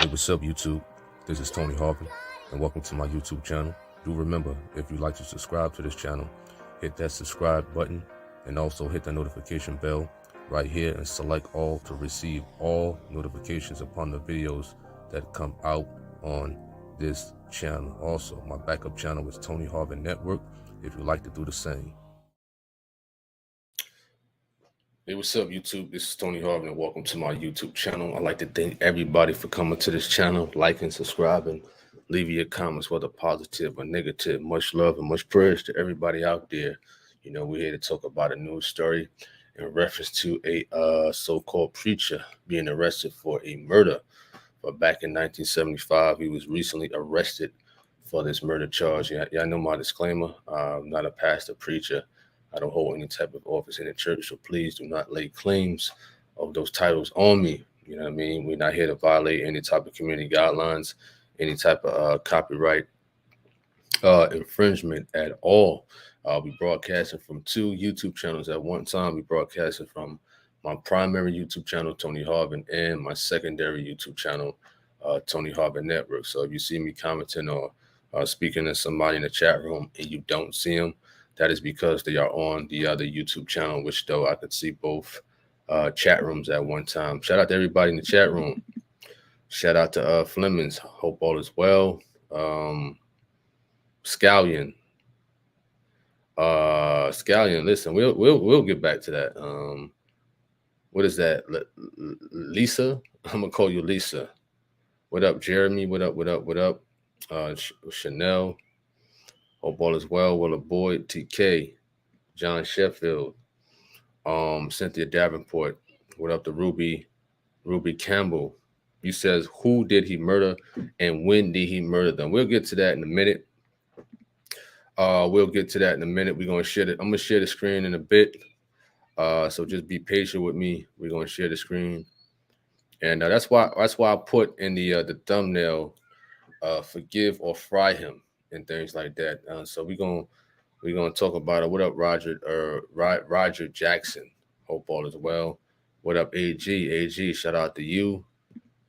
Hey, what's up, YouTube? This is Tony Harvin, and welcome to my YouTube channel. Do remember, if you'd like to subscribe to this channel, hit that subscribe button and also hit the notification bell right here and select all to receive all notifications upon the videos that come out on this channel. Also, my backup channel is Tony Harvin Network if you'd like to do the same. Hey, what's up, YouTube? This is Tony Harvin, and welcome to my YouTube channel. I'd like to thank everybody for coming to this channel, liking, subscribing, leaving your comments, whether positive or negative. Much love and much prayers to everybody out there. You know, we're here to talk about a news story in reference to a so-called preacher being arrested for a murder. But back in 1975, he was recently arrested for this murder charge. Y'all know my disclaimer. I'm not a pastor, preacher. I don't hold any type of office in the church, so please do not lay claims of those titles on me. You know what I mean? We're not here to violate any type of community guidelines, any type of copyright infringement at all. We broadcasting from two YouTube channels at one time. We broadcasting from my primary YouTube channel, Tony Harvin, and my secondary YouTube channel, Tony Harvin Network. So if you see me commenting or speaking to somebody in the chat room and you don't see them, that is because they are on the other YouTube channel, which though I could see both chat rooms at one time. Shout out to everybody in the chat room. Shout out to Flemings. Hope all is well. Scallion. Scallion, listen, we'll get back to that. What is that? Lisa? I'm gonna call you Lisa. What up, Jeremy? What up? Chanel. Hope all is well. Willa Boyd, TK, John Sheffield, Cynthia Davenport. What up to Ruby Campbell? You says, who did he murder and when did he murder them? We'll get to that in a minute. We're gonna share it. I'm gonna share the screen in a bit. So just be patient with me. We're gonna share the screen, and that's why I put in the thumbnail, forgive or fry him and things like that. So we're gonna talk about it. What up, Roger Jackson? Hope all is well. What up, AG? Shout out to you.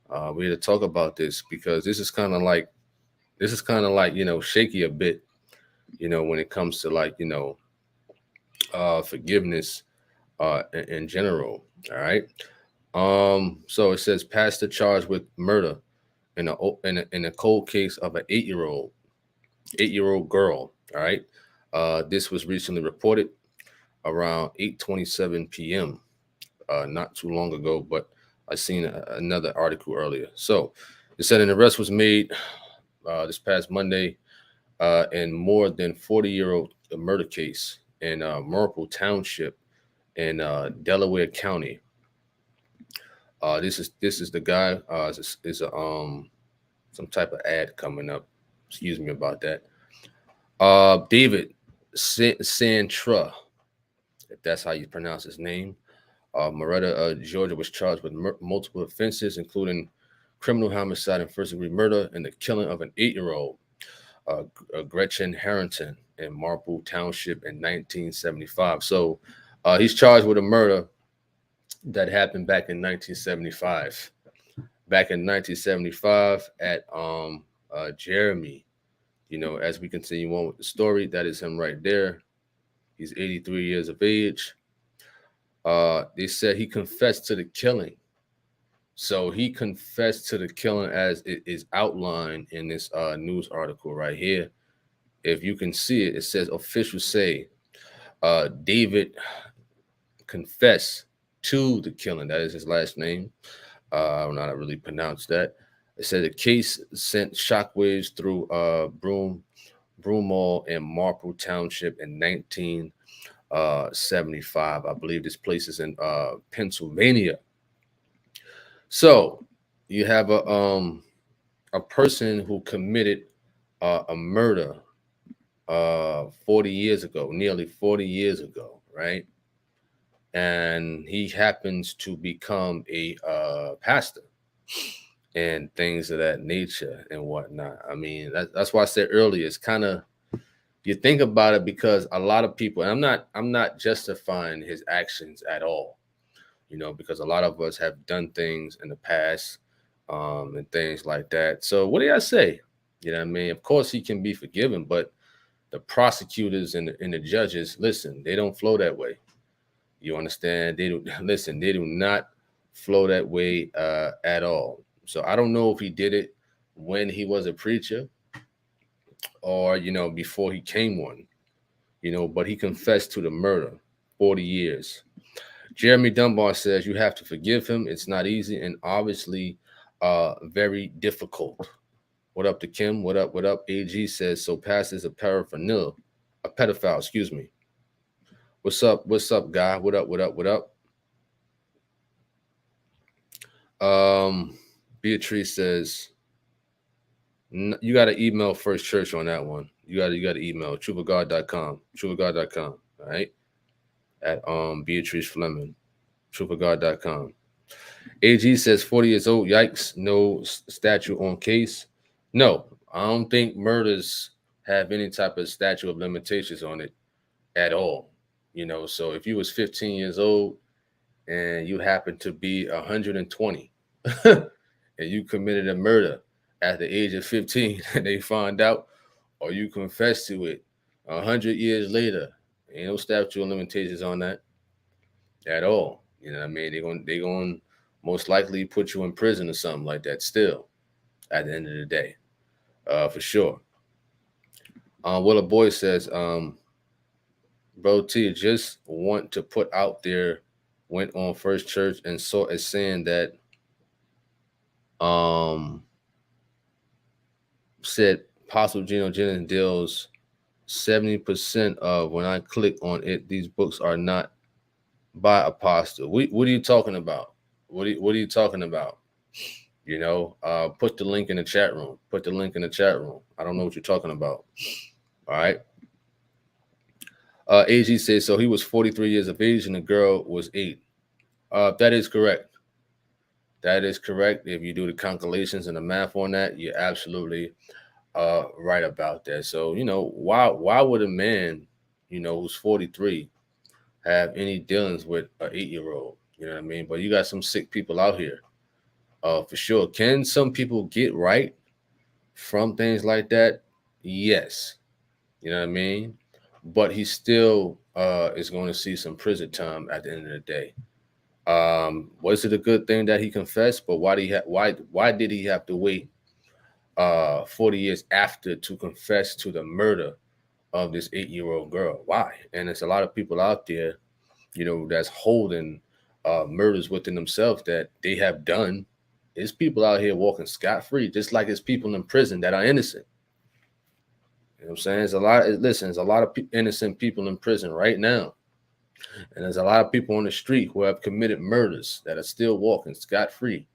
We're here to talk about this because this is kind of like shaky a bit, when it comes to forgiveness in general. All right. So it says pastor charged with murder in a cold case of an 8-year-old girl. All right. This was recently reported around 8:27 p.m. Not too long ago, but I seen another article earlier. So it said an arrest was made this past Monday in more than 40-year-old murder case in Marple Township in Delaware County. This is the guy. Is some type of ad coming up. Excuse me about that. David Santra, if that's how you pronounce his name. Moretta, Georgia, was charged with multiple offenses, including criminal homicide and first-degree murder and the killing of an 8-year-old, Gretchen Harrington, in Marple Township in 1975. So he's charged with a murder that happened back in 1975. Back in 1975 at Jeremy. As we continue on with the story, that is him right there. He's 83 years of age. They said he confessed to the killing. So he confessed to the killing as it is outlined in this news article right here. If you can see it, it says officials say David confessed to the killing. That is his last name. I don't know how to really pronounce that. It said the case sent shockwaves through Broomall and Marple Township in 1975. I believe this place is in Pennsylvania. So you have a person who committed a murder 40 years ago, nearly 40 years ago, right? And he happens to become a pastor and things of that nature and whatnot. I mean, that's why I said earlier, it's kind of, you think about it, because a lot of people, and I'm not justifying his actions at all, because a lot of us have done things in the past and things like that. So what do I say? You know what I mean? Of course he can be forgiven, but the prosecutors and the judges, listen, they don't flow that way. You understand? They do listen, they do not flow that way at all. So I don't know if he did it when he was a preacher or, before he came one, but he confessed to the murder, 40 years. Jeremy Dunbar says you have to forgive him. It's not easy and obviously very difficult. What up to Kim? What up? What up? AG says so. Pastor's a paraphernalia, a pedophile. Excuse me. What's up? What's up, guy? What up? What up? What up? Beatrice says you got to email First Church on that one. You got to email truthofgod.com. Truthofgod.com. All right. At Beatrice Fleming. Truthofgod.com. AG says 40 years old. Yikes. No statute on case. No, I don't think murders have any type of statute of limitations on it at all. So if you was 15 years old and you happen to be 120 and you committed a murder at the age of 15 and they find out or you confess to it 100 years later, ain't no statute of limitations on that at all. You know what I mean? They're going to most likely put you in prison or something like that still at the end of the day, for sure. Willa Boy says, Bro T, just want to put out there, went on First Church and saw it saying that said Apostle Geno Jennings deals 70% of when I click on it, these books are not by Apostle. What are you talking about? What are you talking about? Put the link in the chat room. Put the link in the chat room. I don't know what you're talking about. All right. AG says, so he was 43 years of age and the girl was 8. That is correct. That is correct. If you do the calculations and the math on that, you're absolutely right about that. So, why would a man, who's 43 have any dealings with an 8-year-old? You know what I mean? But you got some sick people out here, for sure. Can some people get right from things like that? Yes. You know what I mean? But he still is going to see some prison time at the end of the day. Was it a good thing that he confessed? But why did he have to wait 40 years after to confess to the murder of this 8-year-old girl? Why? And there's a lot of people out there, that's holding murders within themselves that they have done. There's people out here walking scot-free, just like there's people in prison that are innocent. You know what I'm saying? There's a lot of innocent people in prison right now. And there's a lot of people on the street who have committed murders that are still walking scot-free.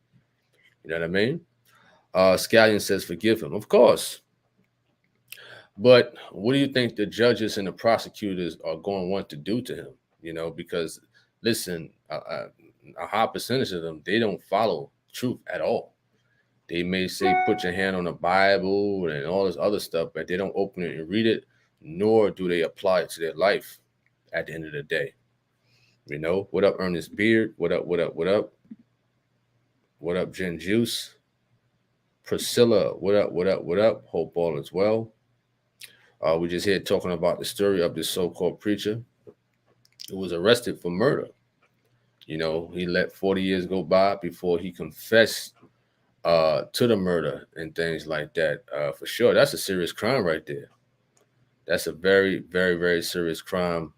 You know what I mean? Scallion says, forgive him. Of course. But what do you think the judges and the prosecutors are going to want to do to him? Because, listen, a high percentage of them, they don't follow truth at all. They may say, put your hand on the Bible and all this other stuff, but they don't open it and read it, nor do they apply it to their life at the end of the day. What up, Ernest Beard? What up, what up, what up? What up, Jen Juice? Priscilla, what up, what up, what up? Hope all is well. We just here talking about the story of this so-called preacher who was arrested for murder. He let 40 years go by before he confessed to the murder and things like that. For sure, that's a serious crime right there. That's a very, very, very serious crime,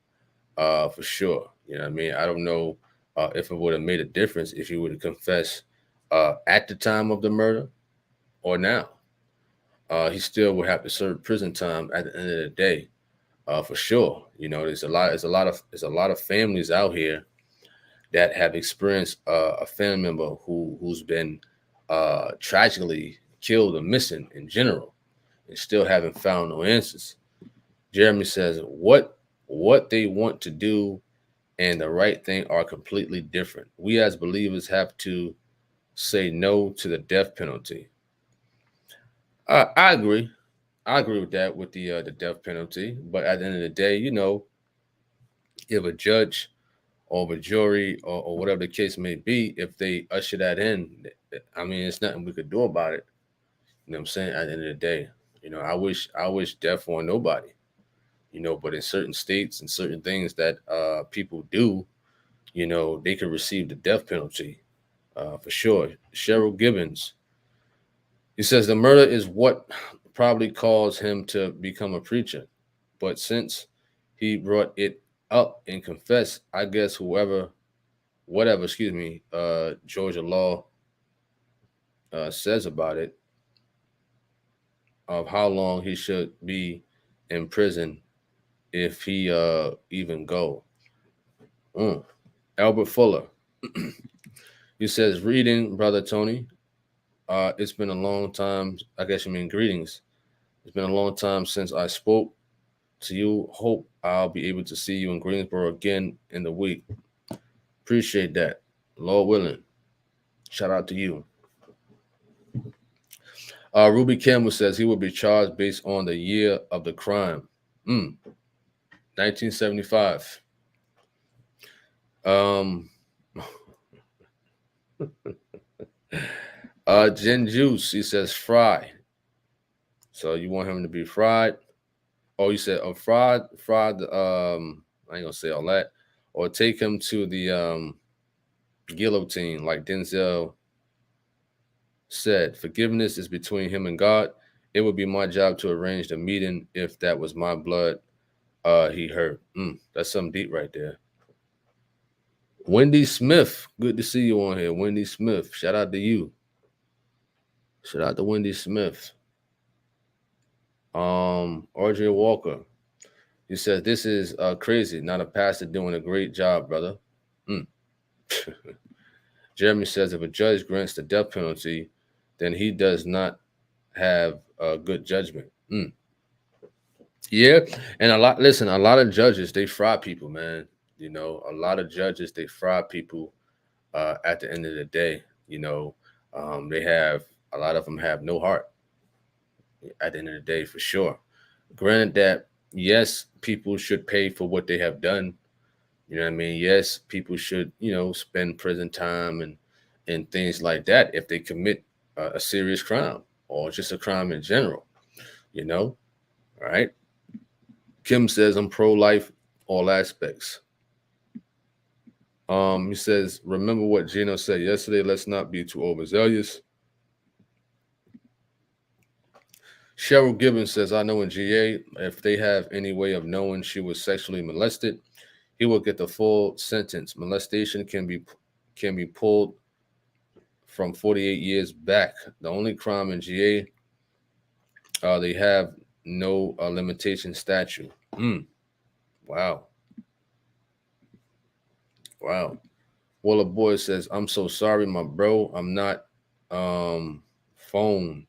for sure. You know what I mean? I don't know if it would have made a difference if he would have confessed at the time of the murder or now. He still would have to serve prison time at the end of the day, for sure. There's a lot of families out here that have experienced a family member who's been tragically killed or missing in general, and still haven't found no answers. Jeremy says what they want to do and the right thing are completely different. We as believers have to say no to the death penalty. I agree. I agree with that, with the death penalty. But at the end of the day, if a judge or a jury or whatever the case may be, if they usher that in, I mean, it's nothing we could do about it. You know what I'm saying? At the end of the day, I wish death on nobody. But in certain states and certain things that people do, they can receive the death penalty for sure. Cheryl Gibbons, he says the murder is what probably caused him to become a preacher, but since he brought it up and confessed, I guess whatever, Georgia law says about it, of how long he should be in prison if he even go. Mm. Albert Fuller, he says, reading, brother Tony. It's been a long time. I guess you mean greetings. It's been a long time since I spoke to you. Hope I'll be able to see you in Greensboro again in the week. Appreciate that. Lord willing. Shout out to you. Ruby Campbell says he will be charged based on the year of the crime. 1975. Jen Juice, he says fry. So you want him to be fried? Oh, you said fried. I ain't gonna say all that. Or take him to the guillotine, like Denzel said. Forgiveness is between him and God. It would be my job to arrange the meeting if that was my blood he hurt. That's something deep right there. Wendy Smith, good to see you on here. Wendy Smith, shout out to you. Shout out to Wendy Smith. RJ Walker, he says this is crazy. Not a pastor doing a great job, brother. Jeremy says if a judge grants the death penalty, then he does not have a good judgment. Yeah, and a lot of judges they fry people, man. A lot of judges they fry people. At the end of the day, they have a lot of them have no heart. At the end of the day, for sure. Granted that yes, people should pay for what they have done. You know what I mean? Yes, people should spend prison time and things like that if they commit a serious crime or just a crime in general. All right. Kim says I'm pro-life, all aspects. He says, remember what Gino said yesterday. Let's not be too overzealous. Cheryl Gibbons says, I know in GA, if they have any way of knowing she was sexually molested, he will get the full sentence. Molestation can be pulled from 48 years back. The only crime in GA, they have no limitation statute. Wow. Waller Boy says, I'm so sorry, my bro. I'm not phone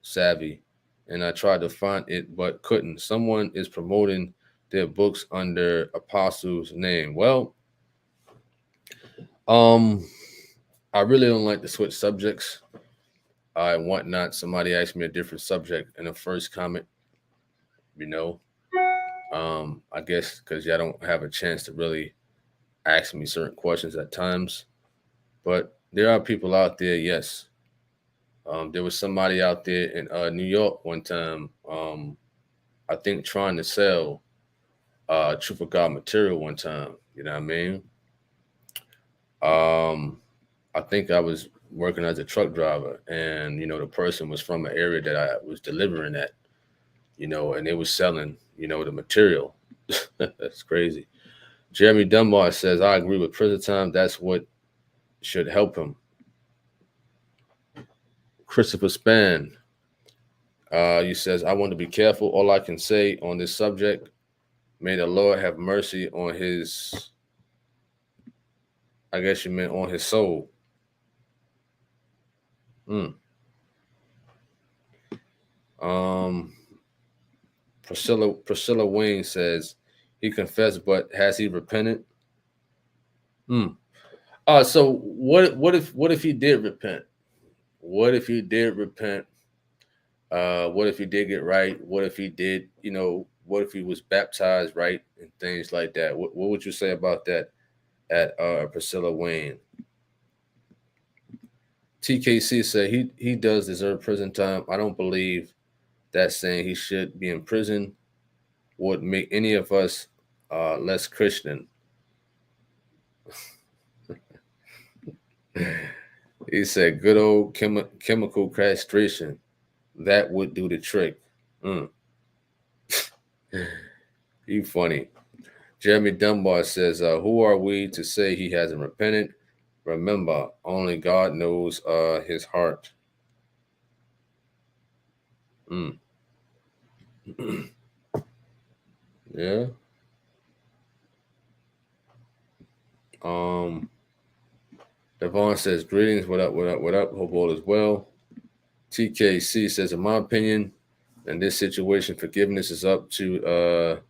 savvy. And I tried to find it, but couldn't. Someone is promoting their books under Apostle's name. Well, I really don't like to switch subjects and whatnot. Somebody asked me a different subject in the first comment, I guess because y'all don't have a chance to really ask me certain questions at times. But there are people out there, yes. There was somebody out there in New York one time, I think trying to sell Truth of God material one time. You know what I mean? I think I was working as a truck driver, and the person was from an area that I was delivering at, and they was selling, the material. That's crazy. Jeremy Dunbar says, I agree with prison time. That's what should help him. Christopher Span, he says, I want to be careful. All I can say on this subject, may the Lord have mercy on his, I guess you meant on his soul. Priscilla Wayne says, he confessed, but has he repented? So what if he did repent? What if he did repent? What if he did get right? What if he did, what if he was baptized right and things like that? What would you say about that at Priscilla Wayne. TKC said he does deserve prison time. I don't believe that saying he should be in prison would make any of us less Christian. He said, good old chemical castration. That would do the trick. Mm. You funny. Jeremy Dunbar says, who are we to say he hasn't repented? Remember, only God knows his heart. Mm. Yeah. Devon says, greetings. What up, what up, what up? Hope all is well. TKC says, in my opinion, in this situation, forgiveness is up to,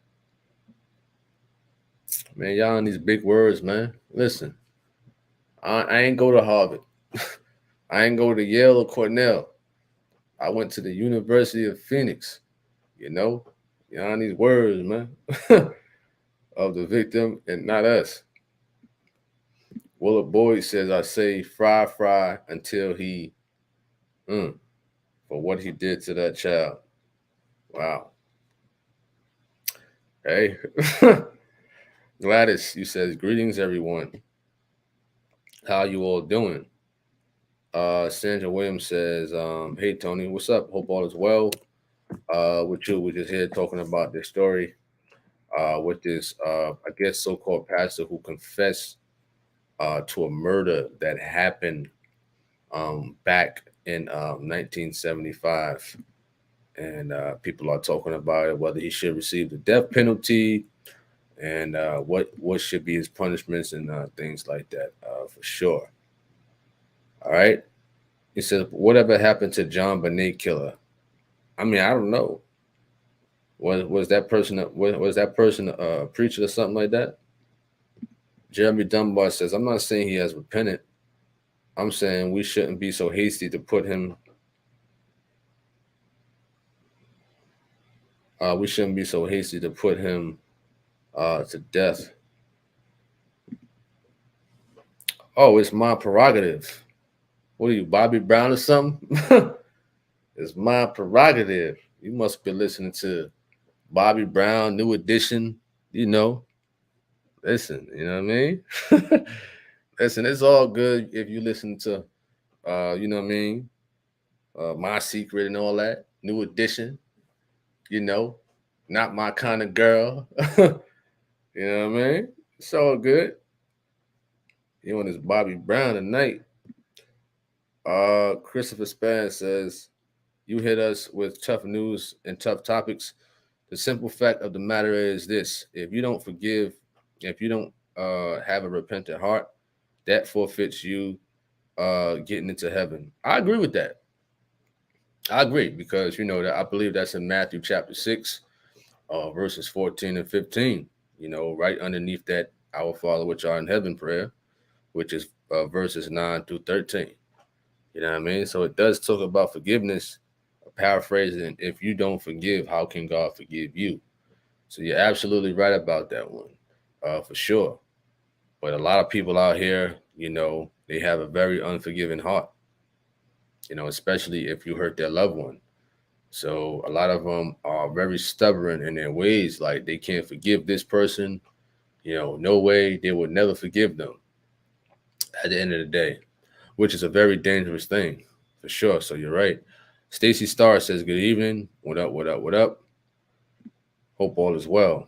man, y'all in these big words, man. Listen, I ain't go to Harvard. I ain't go to Yale or Cornell. I went to the University of Phoenix. Y'all in these words, man, of the victim and not us. Willard Boyd says, I say fry until he, for what he did to that child. Wow. Hey. Gladys, you says, greetings, everyone. How you all doing? Sandra Williams says, hey, Tony, what's up? Hope all is well. With you, we're just here talking about this story with this, I guess, so-called pastor who confessed to a murder that happened back in 1975. And people are talking about it, whether he should receive the death penalty and what should be his punishments and things like that, for sure. All right. He says, whatever happened to John Bonet killer? I mean, I don't know. Was that person a preacher or something like that? Jeremy Dunbar says, I'm not saying he has repented. I'm saying we shouldn't be so hasty to put him. We shouldn't be so hasty to put him to death. Oh, it's my prerogative. What are you, Bobby Brown or something? It's my prerogative. You must be listening to Bobby Brown, New Edition. Listen, you know what I mean? Listen, it's all good if you listen to, you know what I mean? My Secret and all that. New Edition, not my kind of girl. You know what I mean? It's all good. You on this Bobby Brown tonight. Christopher Span says, you hit us with tough news and tough topics. The simple fact of the matter is this: if you don't forgive, if you don't have a repentant heart, that forfeits you getting into heaven. I agree with that. I agree because that I believe that's in Matthew chapter 6, verses 14 and 15. Right underneath that Our Father which art in heaven prayer, which is verses 9 through 13. You know what I mean? So it does talk about forgiveness. Paraphrasing, if you don't forgive, how can God forgive you? So you're absolutely right about that one, for sure. But a lot of people out here, they have a very unforgiving heart, especially if you hurt their loved one. So a lot of them are very stubborn in their ways, like they can't forgive this person. No way, they would never forgive them at the end of the day, which is a very dangerous thing, for sure. So you're right. Stacy Starr says, good evening. What up, what up, what up? Hope all is well.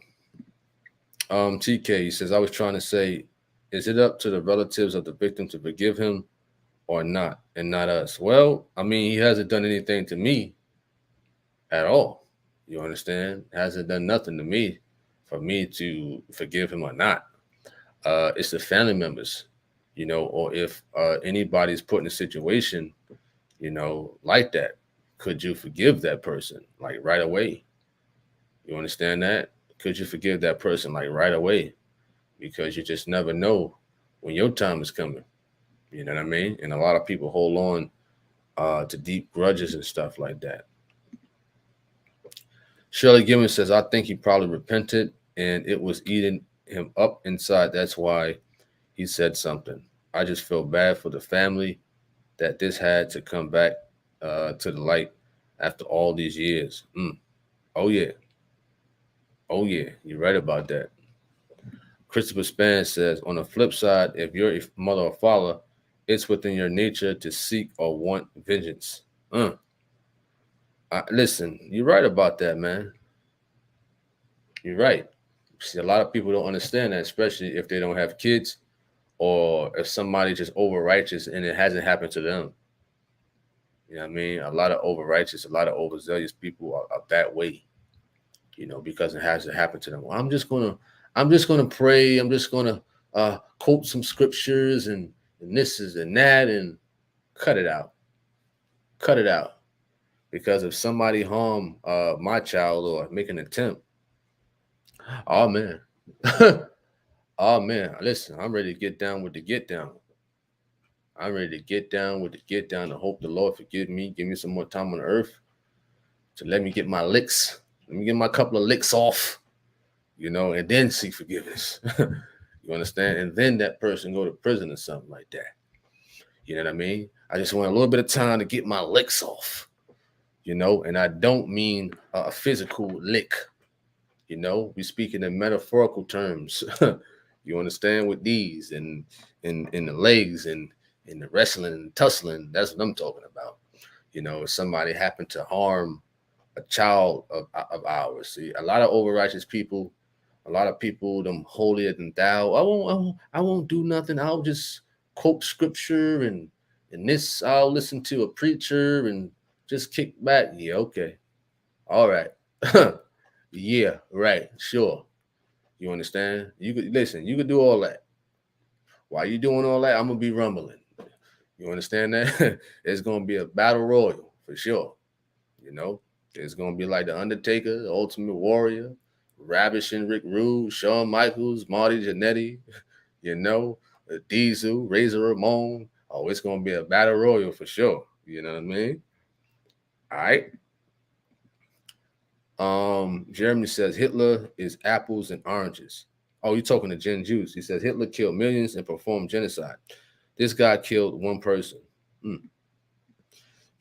TK, he says, I was trying to say, is it up to the relatives of the victim to forgive him or not, and not us? Well, I mean, he hasn't done anything to me at all. You understand? Hasn't done nothing to me for me to forgive him or not. It's the family members, or if anybody's put in a situation, like that. Could you forgive that person like right away? You understand that? Could you forgive that person like right away? Because you just never know when your time is coming. You know what I mean? And a lot of people hold on to deep grudges and stuff like that. Shirley Gibbons says, I think he probably repented and it was eating him up inside. That's why He said something. I just feel bad for the family that this had to come back to the light after all these years. Oh yeah, oh yeah, you're right about that. Christopher Span says, on the flip side, if you're a mother or father, it's within your nature to seek or want vengeance. Listen, you're right about that, man. You're right. See, a lot of people don't understand that, especially if they don't have kids or if somebody just over righteous and it hasn't happened to them. You know what I mean? A lot of over righteous, a lot of overzealous people are that way, because it hasn't happened to them. Well, I'm just gonna pray. I'm just gonna quote some scriptures and this is and that and cut it out. Cut it out. Because if somebody harm my child or make an attempt, oh man. Oh man, listen, I'm ready to get down with the get down. I'm ready to get down with the get down and hope the Lord forgive me, give me some more time on earth to let me get my licks, let me get my couple of licks off, and then seek forgiveness. You understand? And then that person go to prison or something like that. You know what I mean? I just want a little bit of time to get my licks off, and I don't mean a physical lick. We speaking in metaphorical terms. You understand with these and in the legs and in the wrestling and tussling. That's what I'm talking about. If somebody happened to harm a child of ours. See, a lot of over righteous people, a lot of people, them holier than thou. I won't do nothing. I'll just quote scripture and this. I'll listen to a preacher and just kick back. Yeah, okay, all right. Yeah, right, sure. You understand? You could listen. You could do all that. While you doing all that, I'm gonna be rumbling. You understand that? It's gonna be a battle royal for sure. You know, it's gonna be like the Undertaker, the Ultimate Warrior, Ravish and Rick Rude, Shawn Michaels, Marty Jannetty, you know, Diesel, Razor Ramon. Oh, it's gonna be a battle royal for sure. You know what I mean? All right. Jeremy says Hitler is apples and oranges. Oh, you're talking to Jen Juice. He says Hitler killed millions and performed genocide. This guy killed one person.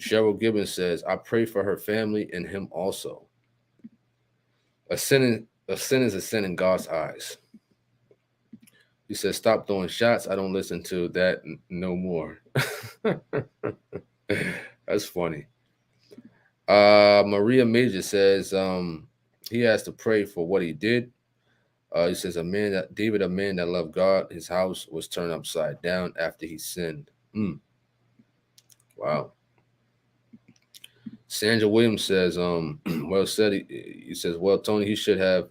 Cheryl Gibbons says, I pray for her family and him also. A sin is a sin in God's eyes. He says, stop throwing shots. I don't listen to that no more. That's funny. Maria Major says he has to pray for what he did. He says a man that loved God, his house was turned upside down after he sinned. Wow. Sandra Williams says, well said. He says, well, Tony, he should have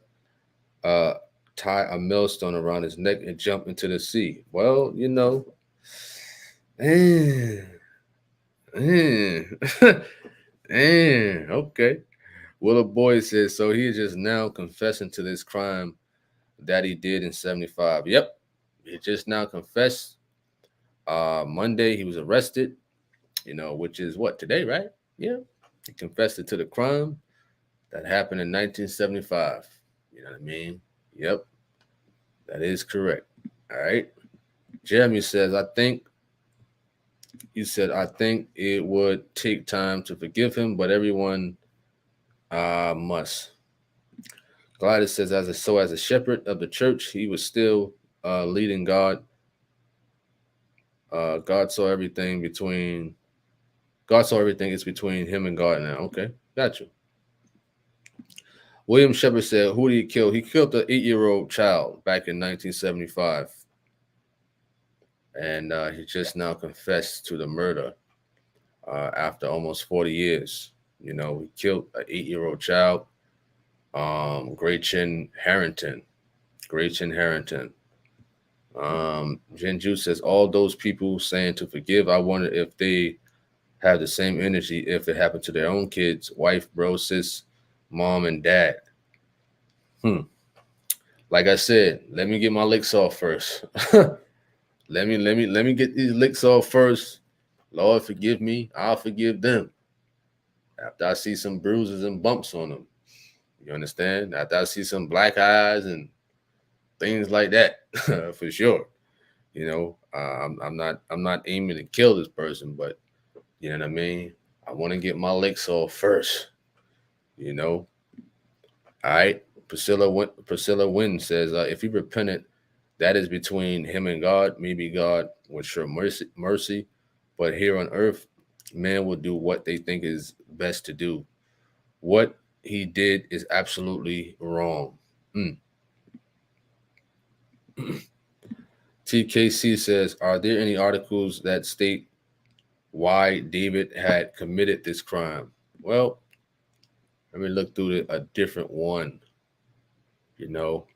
tie a millstone around his neck and jump into the sea. Well, okay. Willow Boyd says, so he is just now confessing to this crime that he did in 75. Yep. He just now confessed. Monday, he was arrested, which is what, today, right? Yeah. He confessed it to the crime that happened in 1975. You know what I mean? Yep. That is correct. All right. Jeremy says, I think it would take time to forgive him, but everyone must. Gladys says, as a shepherd of the church, he was still leading God. God saw everything. It's between him and God now. Okay, got you. William Shepard said, who did he kill? He killed an 8-year-old child back in 1975. And he just now confessed to the murder after almost 40 years. He killed an 8-year-old child, Gretchen Harrington. Jen Ju says, all those people saying to forgive, I wonder if they have the same energy if it happened to their own kids, wife, bro, sis, mom, and dad. Like I said, let me get my licks off first. Let me get these licks off first. Lord, forgive me. I'll forgive them. After I see some bruises and bumps on them. You understand? After I see some black eyes and things like that, for sure. I'm not aiming to kill this person, but you know what I mean. I want to get my licks off first. You know. All right. Priscilla Wynn says, if he repented, that is between him and God. Maybe God would show mercy, but here on earth, man will do what they think is best to do. What he did is absolutely wrong. Mm. TKC says, are there any articles that state why David had committed this crime? Well, let me look through a different one, you know.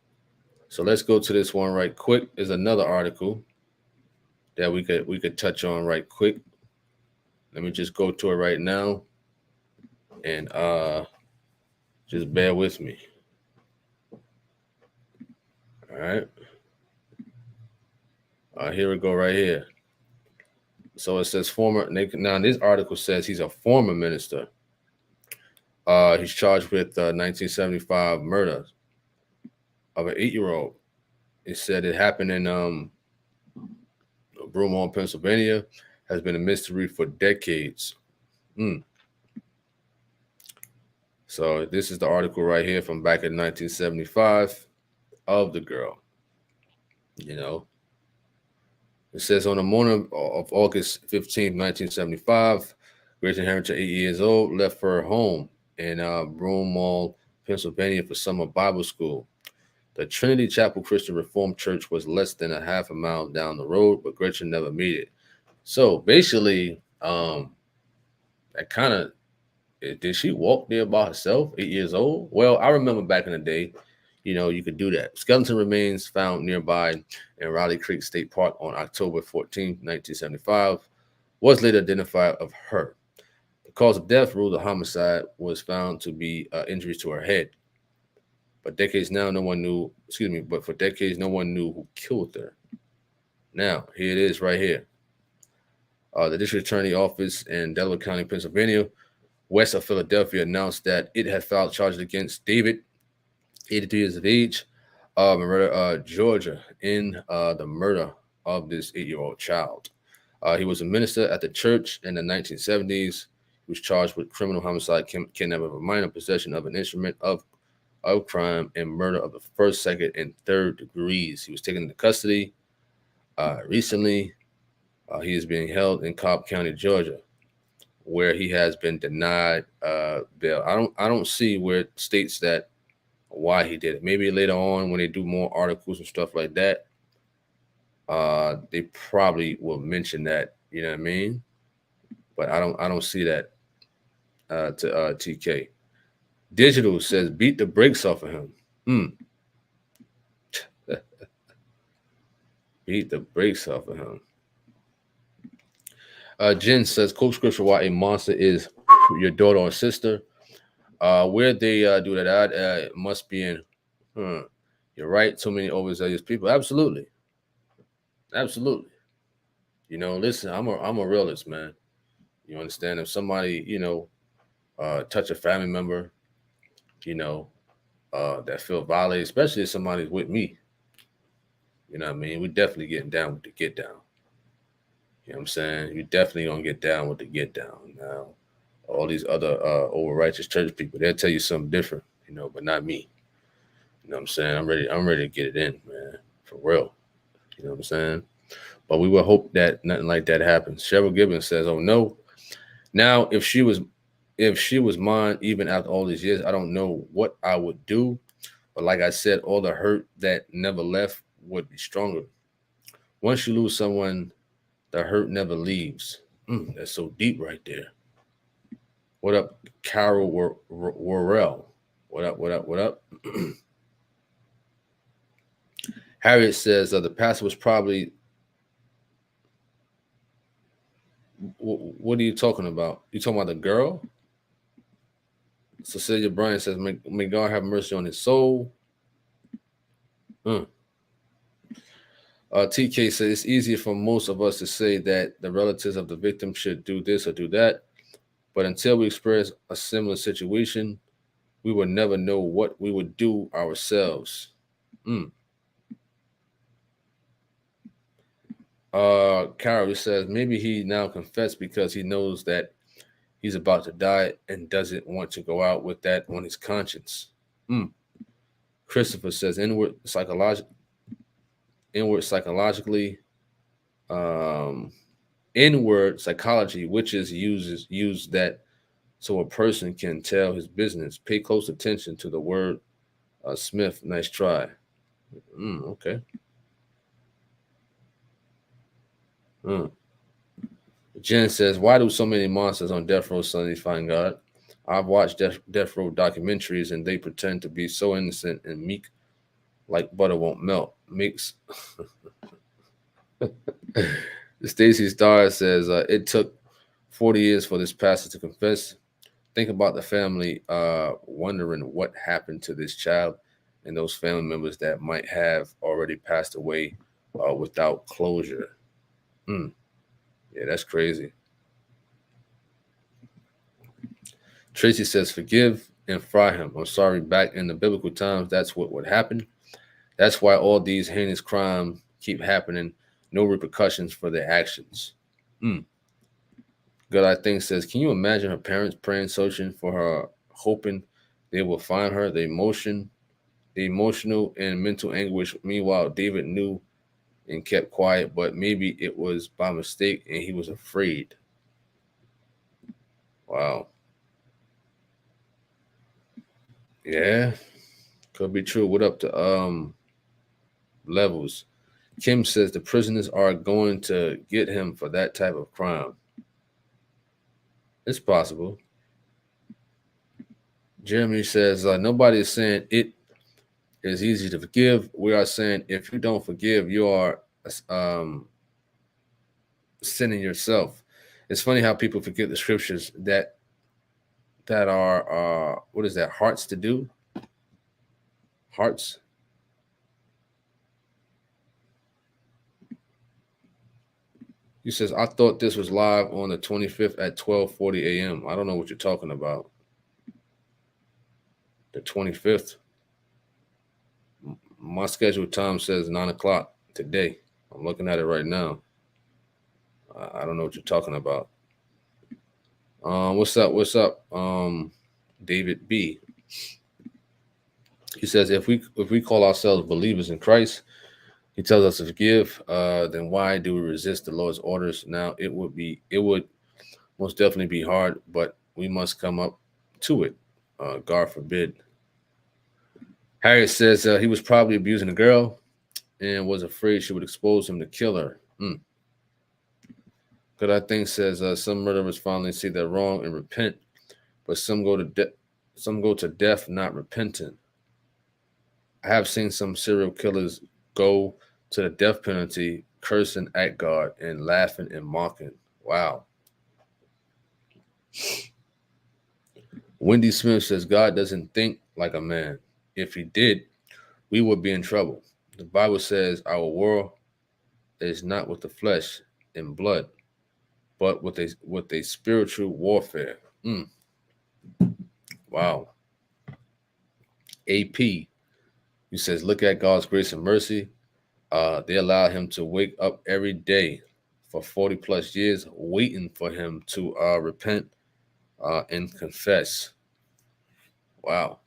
So let's go to this one right quick. There's another article that we could touch on right quick. Let me just go to it right now and just bear with me. All right. Here we go right here. So it says former. Now this article says he's a former minister. He's charged with 1975 murder of an 8-year-old. It said it happened in Broomhall, Pennsylvania. Has been a mystery for decades. Mm. So this is the article right here from back in 1975 of the girl. You know, it says on the morning of August 15th, 1975, Gretchen Harrington, 8 years old, left her home in Broomhall, Pennsylvania for summer Bible school. The Trinity Chapel Christian Reformed Church was less than a half a mile down the road, but Gretchen never made it. So basically, that kind of, did she walk there by herself, 8 years old? Well, I remember back in the day, you could do that. Skeleton remains found nearby in Riley Creek State Park on October 14, 1975, was later identified of her. The cause of death, ruled a homicide, was found to be injuries to her head. But for decades, no one knew who killed her. Now, here it is right here. The district attorney office in Delaware County, Pennsylvania, west of Philadelphia, announced that it had filed charges against David, 82 years of age, of Marietta, Georgia, in the murder of this 8-year-old child. He was a minister at the church in the 1970s. He was charged with criminal homicide, kidnapping of a minor, possession of an instrument of crime, and murder of the first, second, and third degrees. He was taken into custody recently. He is being held in Cobb County, Georgia, where he has been denied bail. I don't see where it states that why he did it. Maybe later on when they do more articles and stuff like that, they probably will mention that. You know what I mean? But I don't see that to TK. Digital says beat the brakes off of him. Beat the brakes off of him. Jen says, quote scripture, why a monster is your daughter or sister. Where they do that ad, it must be in. You're right. Too many overzealous people. Absolutely. Absolutely. Listen, I'm a realist, man. You understand? If somebody, touch a family member, that feel violated, especially if somebody's with me, you know what I mean? We definitely getting down with the get down. You know what I'm saying? You definitely gonna get down with the get down. Now, all these other over righteous church people, they'll tell you something different, but not me. You know what I'm saying? I'm ready to get it in, man. For real. You know what I'm saying? But we will hope that nothing like that happens. Cheryl Gibbons says, oh no. Now, if she was mine, even after all these years, I don't know what I would do. But like I said, all the hurt that never left would be stronger. Once you lose someone, the hurt never leaves. That's so deep right there. What up, Carol Worrell? What up, what up, what up? Harriet says the pastor was probably. What are you talking about? You talking about the girl? Cecilia Bryan says, may God have mercy on his soul. TK says, it's easier for most of us to say that the relatives of the victim should do this or do that. But until we experience a similar situation, we will never know what we would do ourselves. Carol says maybe he now confessed because he knows that he's about to die and doesn't want to go out with that on his conscience. Christopher says inward psychologically, um, inward psychology, witches use that so a person can tell his business. Pay close attention to the word, Smith. Nice try. Okay. Jen says, why do so many monsters on death row suddenly find God? I've watched death row documentaries and they pretend to be so innocent and meek like butter won't melt. Makes Stacy Starr says it took 40 years for this pastor to confess. Think about the family wondering what happened to this child and those family members that might have already passed away without closure. Yeah, that's crazy. Tracy says, forgive and fry him. I'm sorry, back in the biblical times, that's what would happen. That's why all these heinous crimes keep happening. No repercussions for their actions. Good, I think, says, can you imagine her parents praying, searching for her, hoping they will find her? The emotional and mental anguish. Meanwhile, David knew and kept quiet, but maybe it was by mistake and he was afraid. Wow. Yeah, could be true. What up to levels? Kim says the prisoners are going to get him for that type of crime. It's possible. Jeremy says nobody is saying it is easy to forgive. We are saying if you don't forgive, you are sinning yourself. It's funny how people forget the scriptures that are what is that? Hearts to do. Hearts. He says, I thought this was live on the 25th at 12:40 a.m. I don't know what you're talking about. The 25th. My scheduled time says 9 o'clock today. I'm looking at it right now. I don't know what you're talking about. What's up? What's up? David B. He says, if we call ourselves believers in Christ, he tells us to forgive, then why do we resist the Lord's orders? Now it would most definitely be hard, but we must come up to it. God forbid. Harriet says he was probably abusing a girl and was afraid she would expose him to kill her. Good, I think, says some murderers finally see they're wrong and repent, but some go to death not repentant. I have seen some serial killers go to the death penalty, cursing at God and laughing and mocking. Wow. Wendy Smith says God doesn't think like a man. If he did, we would be in trouble. The Bible says our war is not with the flesh and blood, but with a spiritual warfare. Wow. AP, he says, look at God's grace and mercy. They allowed him to wake up every day for 40 plus years, waiting for him to repent and confess. Wow.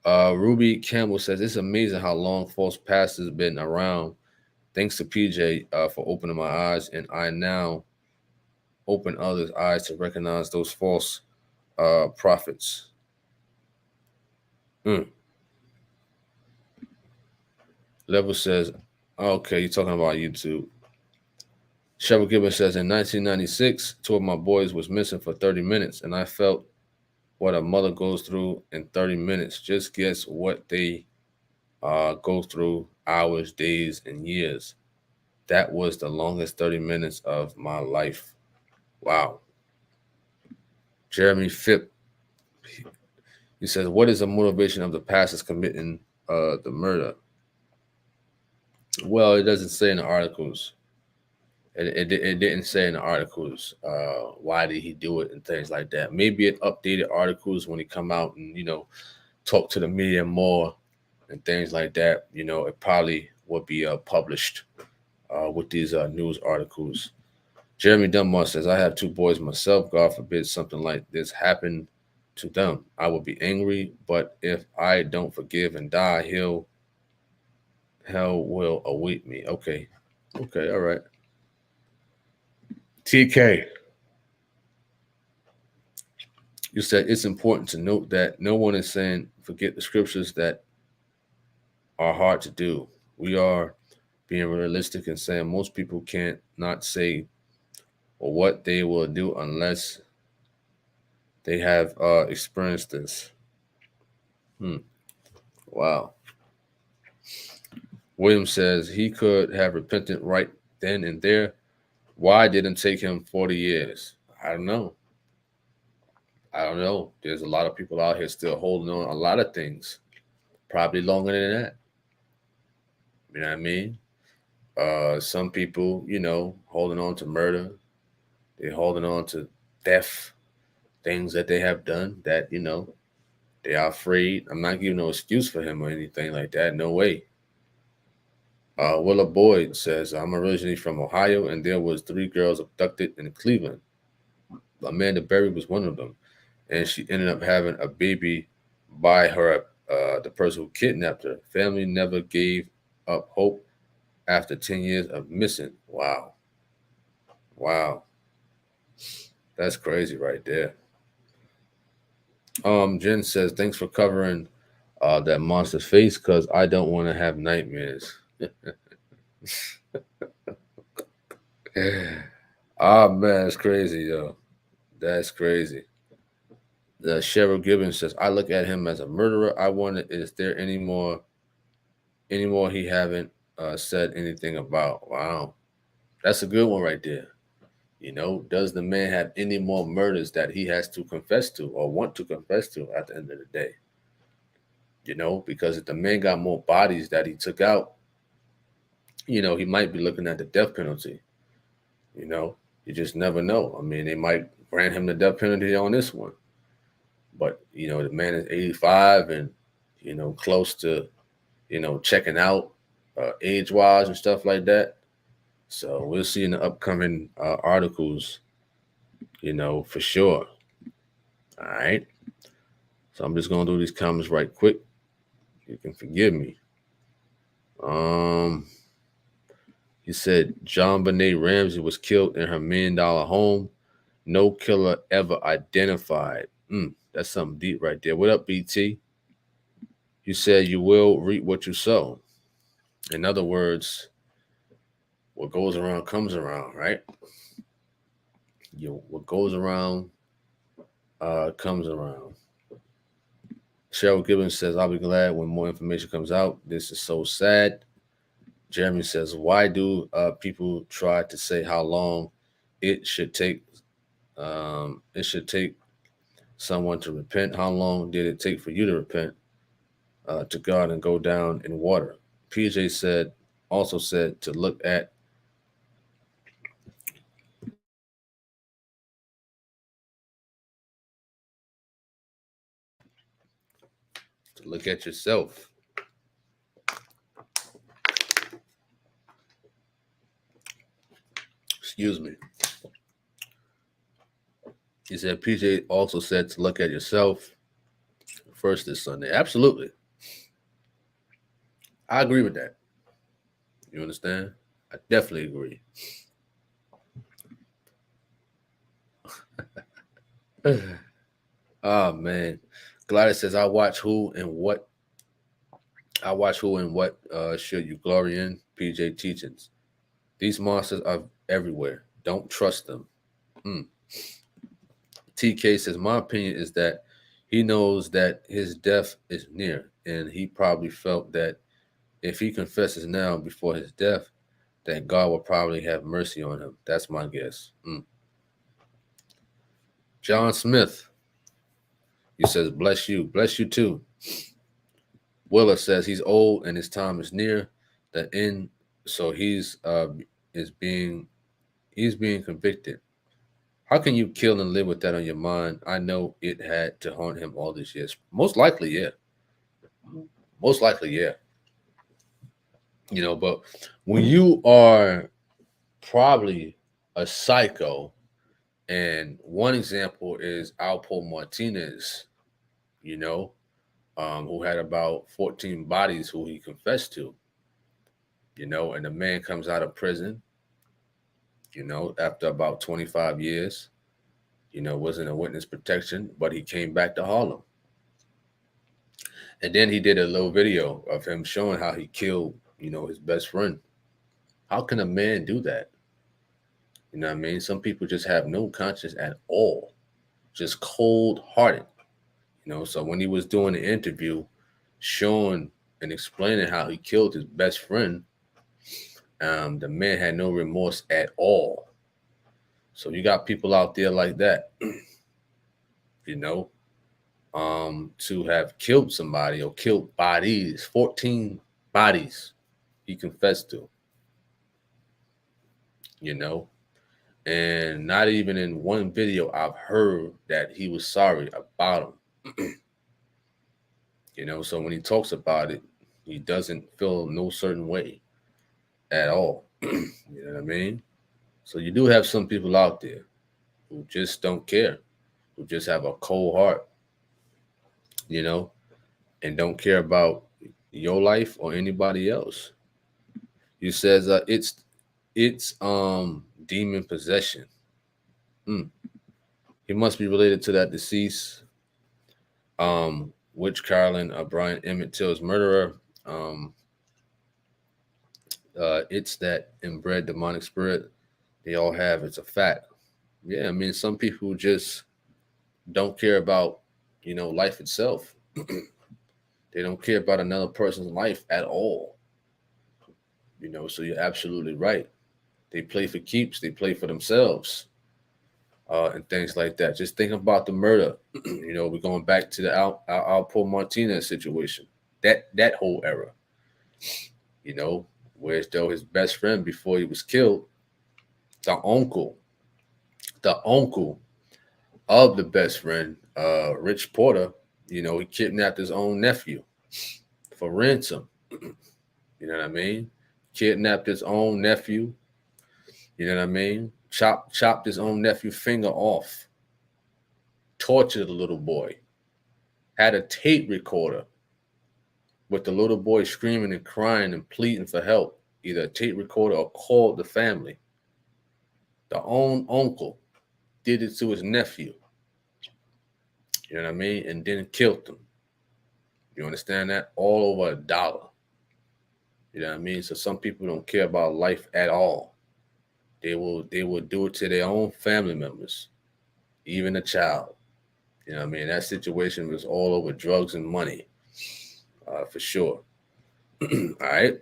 Ruby Campbell says, it's amazing how long false pastors been around. Thanks to PJ for opening my eyes, and I now open others' eyes to recognize those false prophets. Level says, okay, you're talking about YouTube. Cheryl Gibbons says, in 1996, two of my boys was missing for 30 minutes, and I felt what a mother goes through in 30 minutes. Just guess what they go through hours, days, and years. That was the longest 30 minutes of my life. Wow. Jeremy Phipp, he says, what is the motivation of the pastors committing the murder? Well, it doesn't say in the articles. It didn't say in the articles why did he do it and things like that. Maybe it updated articles when he come out and, talk to the media more and things like that. It probably would be published with these news articles. Jeremy Dunbar says, I have two boys myself. God forbid something like this happen to them. I will be angry, but if I don't forgive and die, hell will await me. Okay. Okay, all right. TK, you said it's important to note that no one is saying forget the scriptures that are hard to do. We are being realistic and saying most people can't not say or what they will do unless they have experienced this. Hmm. Wow. William says he could have repented right then and there. Why didn't it take him 40 years? I don't know. I don't know. There's a lot of people out here still holding on a lot of things, probably longer than that. You know what I mean? Some people, holding on to murder. They're holding on to theft, things that they have done that, they are afraid. I'm not giving no excuse for him or anything like that. No way. Willa Boyd says, I'm originally from Ohio, and there was 3 girls abducted in Cleveland. Amanda Berry was one of them, and she ended up having a baby by her, the person who kidnapped her. Family never gave up hope after 10 years of missing. Wow. Wow. That's crazy right there. Jen says, thanks for covering that monster's face because I don't want to have nightmares. Ah, man, that's crazy, yo. That's crazy. The Cheryl Gibbons says, I look at him as a murderer. I wonder, is there any more he haven't said anything about? Wow. That's a good one right there. Does the man have any more murders that he has to confess to or want to confess to at the end of the day? Because if the man got more bodies that he took out, he might be looking at the death penalty. You just never know. I mean, they might grant him the death penalty on this one. But, the man is 85 and, close to, checking out age wise and stuff like that. So we'll see in the upcoming articles, for sure. All right. So I'm just going to do these comments right quick. You can forgive me. He said John Benet Ramsey was killed in her $1 million home. No killer ever identified. That's something deep right there. What up, BT? You said you will reap what you sow. In other words, what goes around comes around, right? What goes around comes around. Cheryl Gibbons says, I'll be glad when more information comes out. This is so sad. Jeremy says, why do people try to say how long it should take? It should take someone to repent. How long did it take for you to repent to God and go down in water? PJ also said to look at yourself. Excuse me. He said PJ also said to look at yourself first this Sunday. Absolutely. I agree with that. You understand? I definitely agree. Oh man. Gladys says I watch who and what should you glory in? PJ teachings. These monsters are everywhere. Don't trust them. TK says, my opinion is that he knows that his death is near, and he probably felt that if he confesses now before his death, that God will probably have mercy on him. That's my guess. John Smith, he says, bless you. Bless you too. Willa says he's old and his time is near the end, so he's being convicted. How can you kill and live with that on your mind? I know it had to haunt him all these years. Most likely, yeah. Most likely, yeah. But when you are probably a psycho, and one example is Alpo Martinez, you know, who had about 14 bodies who he confessed to, and the man comes out of prison, after about 25 years, wasn't a witness protection, but he came back to Harlem. And then he did a little video of him showing how he killed, his best friend. How can a man do that? You know what I mean? Some people just have no conscience at all, just cold hearted. So when he was doing the interview, showing and explaining how he killed his best friend, the man had no remorse at all. So you got people out there like that, you know, to have killed somebody or killed bodies, 14 bodies he confessed to, and not even in one video I've heard that he was sorry about them. So when he talks about it, he doesn't feel no certain way at all. You know what I mean? So you do have some people out there who just don't care, who just have a cold heart, and don't care about your life or anybody else. He says it's demon possession. Mm. He must be related to that deceased Witch Carolyn Brian Emmett Till's murderer. It's that inbred demonic spirit they all have. It's a fact. Yeah, I mean, some people just don't care about, life itself. They don't care about another person's life at all. So you're absolutely right. They play for keeps. They play for themselves, and things like that. Just think about the murder. We're going back to the Alpo Martinez situation. That whole era. Whereas though his best friend before he was killed, the uncle of the best friend, Rich Porter, he kidnapped his own nephew for ransom. You know what I mean? Kidnapped his own nephew. You know what I mean? Chopped his own nephew's finger off. Tortured the little boy. Had a tape recorder with the little boy screaming and crying and pleading for help. Either a tape recorder or called the family. The own uncle did it to his nephew. You know what I mean? And then killed him. You understand that? All over $1. You know what I mean? So some people don't care about life at all. They will do it to their own family members, even a child. You know what I mean? That situation was all over drugs and money, for sure. All right.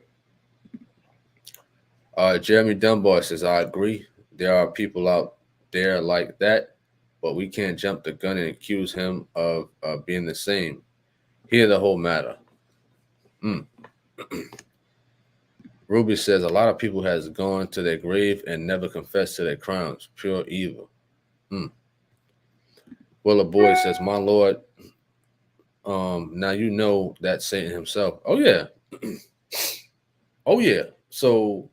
Jeremy Dunbar says, I agree. There are people out there like that, but we can't jump the gun and accuse him of being the same. Hear the whole matter. Ruby says, a lot of people has gone to their grave and never confessed to their crimes. Pure evil. Willa Boy says, my Lord, now you know that Satan himself. Oh, yeah. Oh, yeah. So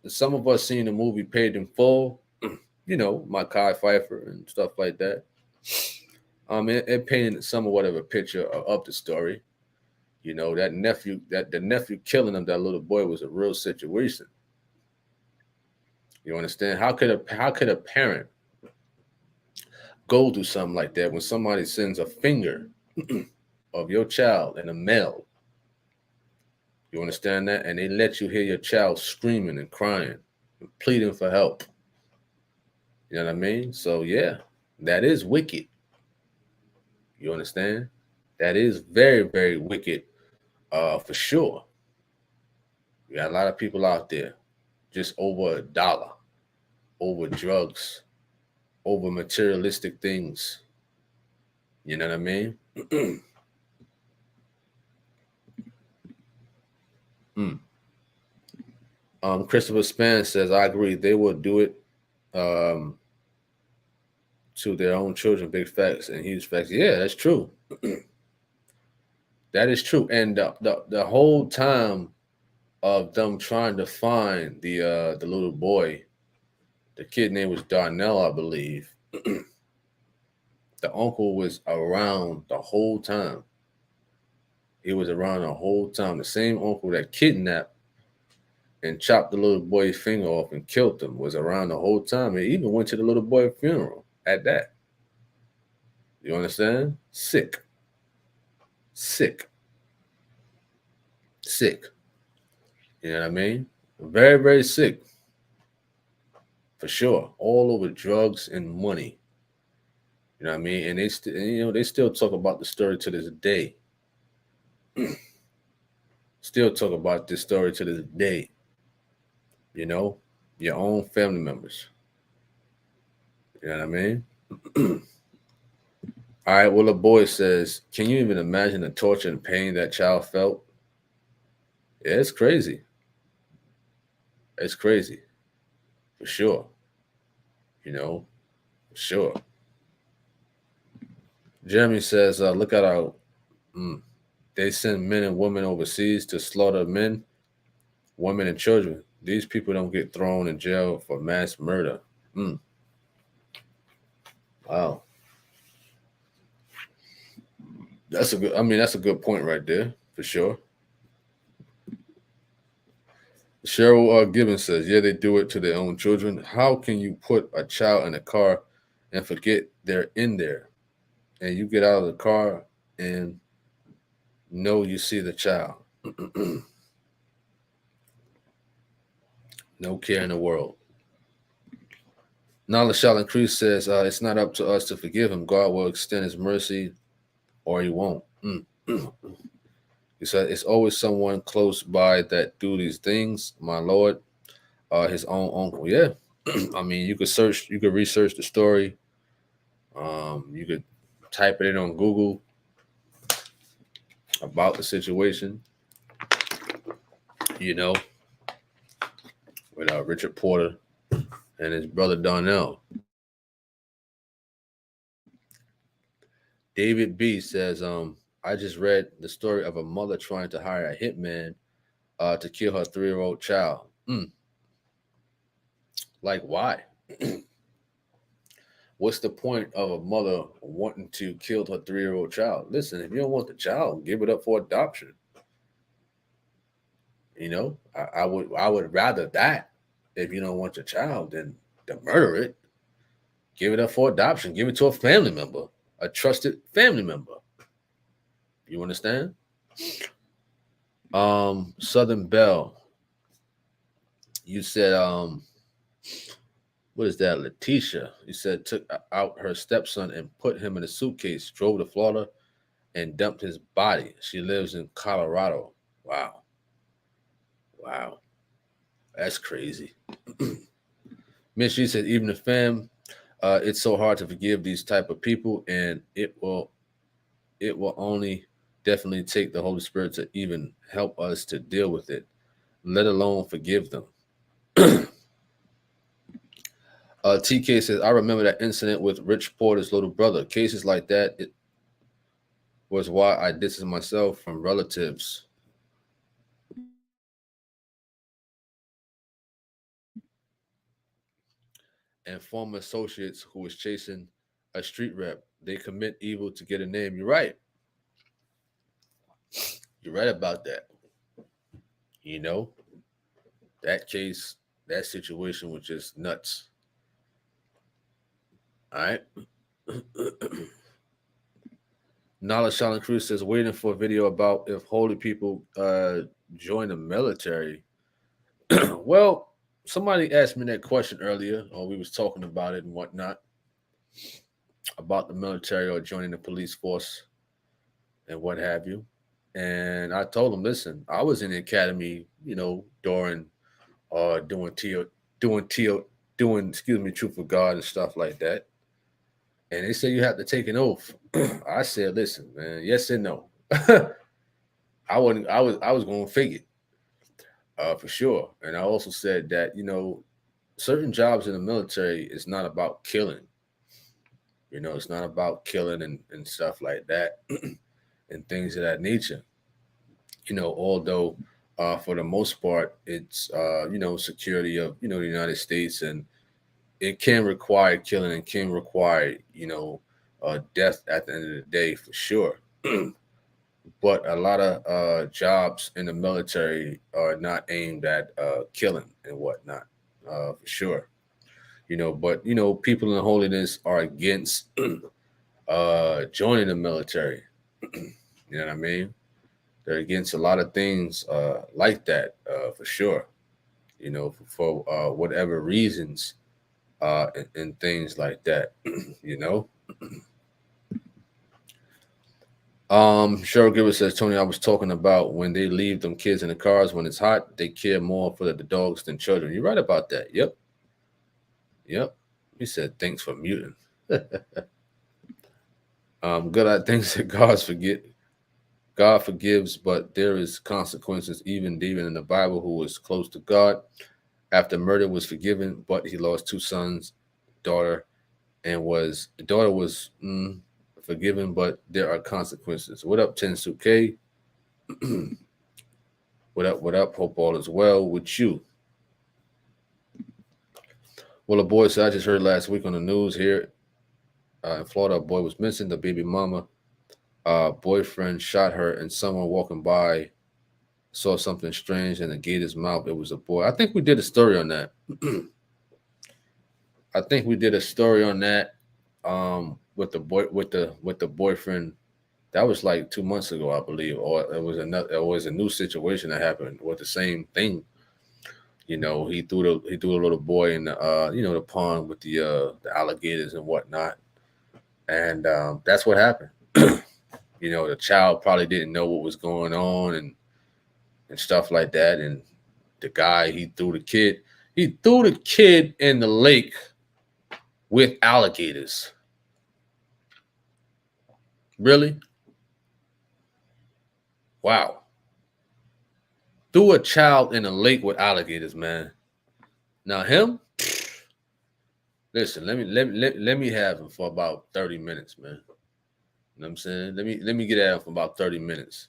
some of us seen the movie Paid in Full, Mekhi Phifer and stuff like that. It painted somewhat of a picture of the story. That nephew, the nephew killing him, that little boy, was a real situation. You understand? How could a parent go through something like that when somebody sends a finger of your child and a male? You understand that? And they let you hear your child screaming and crying and pleading for help. You know what I mean? So yeah, that is wicked. You understand? That is very, very wicked, for sure. You got a lot of people out there just over $1, over drugs, over materialistic things. You know what I mean? Christopher Span says, I agree. They will do it to their own children. Big facts and huge facts. Yeah, that's true. That is true. And the whole time of them trying to find the little boy. The kid name was Darnell, I believe. The uncle was around the whole time. He was around the whole time. The same uncle that kidnapped and chopped the little boy's finger off and killed him was around the whole time. And even went to the little boy's funeral at that. You understand? Sick. Sick. Sick. You know what I mean? Very, very sick. For sure. All over drugs and money. You know what I mean? And they still talk about the story to this day. Still talk about this story to this day. You know, your own family members. You know what I mean? All right, well, the boy says, can you even imagine the torture and pain that child felt? Yeah, it's crazy. It's crazy. For sure. You know, for sure. Jeremy says, look at our, they send men and women overseas to slaughter men, women, and children. These people don't get thrown in jail for mass murder. Wow. That's a good point right there, for sure. Cheryl Gibbons says, yeah, they do it to their own children. How can you put a child in a car and forget they're in there? And you get out of the car and know you see the child. No care in the world. Knowledge shall increase says, it's not up to us to forgive him. God will extend his mercy or he won't. He said, it's always someone close by that do these things. My Lord, his own uncle. Yeah. I mean, you could research the story. You could type it in on Google about the situation, you know, with Richard Porter and his brother Darnell. David B says, I just read the story of a mother trying to hire a hitman to kill her 3-year-old child. Like, why? What's the point of a mother wanting to kill her 3-year-old child? Listen, if you don't want the child, give it up for adoption. You know, I would rather that if you don't want your child than to murder it. Give it up for adoption. Give it to a family member, a trusted family member. You understand? Southern Belle, you said, what is that? Letitia, you said took out her stepson and put him in a suitcase, drove to Florida, and dumped his body. She lives in Colorado. Wow. Wow. That's crazy. Miss, she said, even the fam, it's so hard to forgive these type of people, and it will only definitely take the Holy Spirit to even help us to deal with it, let alone forgive them. TK says, I remember that incident with Rich Porter's little brother. Cases like that, it was why I distance myself from relatives. And former associates who was chasing a street rep. They commit evil to get a name. You're right. You're right about that. You know, that case, that situation was just nuts. All right. Nala Shalin Cruz says, waiting for a video about if holy people join the military. Well, somebody asked me that question earlier, or we was talking about it and whatnot, about the military or joining the police force and what have you. And I told them, listen, I was in the academy, you know, during doing Truth for God and stuff like that. And they said you have to take an oath. I said, listen, man, yes and no. I was going to figure for sure. And I also said that, you know, certain jobs in the military is not about killing. You know, it's not about killing and stuff like that and things of that nature. You know, although for the most part, it's security of the United States, and it can require killing and can require death at the end of the day for sure. But a lot of jobs in the military are not aimed at killing and whatnot, for sure. But people in holiness are against joining the military. You know what I mean? They're against a lot of things like that, for sure. For whatever reasons, and things like that. you know. Cheryl Gilbert says, Tony, I was talking about when they leave them kids in the cars when it's hot, they care more for the dogs than children. You're right about that. Yep. Yep. He said, thanks for muting. Good I things that God forgives, but there is consequences. Even David in the Bible, who was close to God after murder, was forgiven, but he lost two sons, daughter, and the daughter was forgiven, but there are consequences. What up, Tensu K? What up? What up? Hope all is well with you. Well, a boy said, I just heard last week on the news here in Florida, a boy was missing. The baby mama boyfriend shot her, and someone walking by saw something strange in the gator's mouth. It was a boy. I think we did a story on that. I think we did a story on that with the boyfriend. That was like 2 months ago, I believe, or it was a new situation that happened with the same thing. He threw a little boy in the the pond with the alligators and whatnot, and that's what happened. The child probably didn't know what was going on and stuff like that, and the guy he threw the kid in the lake with alligators. Really? Wow. Threw a child in a lake with alligators, man. Now him, listen, let me have him for about 30 minutes, man. You know what I'm saying? Let me get at him for about 30 minutes.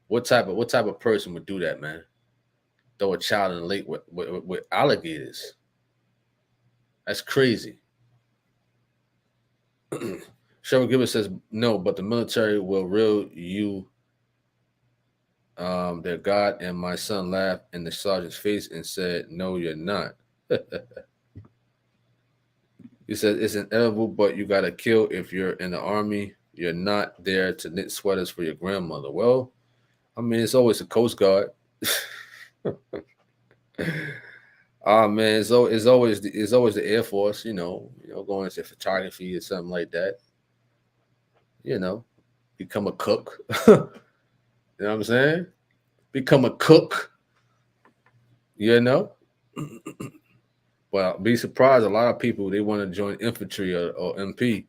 What type of person would do that, man? Throw a child in the lake with alligators. That's crazy. Sherman Gibbons says no, but the military will reel you their God, and my son laughed in the sergeant's face and said, no, you're not. He said, it's inevitable, but you got to kill if you're in the army. You're not there to knit sweaters for your grandmother. Well, I mean, it's always the Coast Guard. Man, it's always the Air Force, going into photography or something like that. Become a cook. You know what I'm saying? Become a cook. But I'll be surprised. A lot of people, they want to join infantry or MP.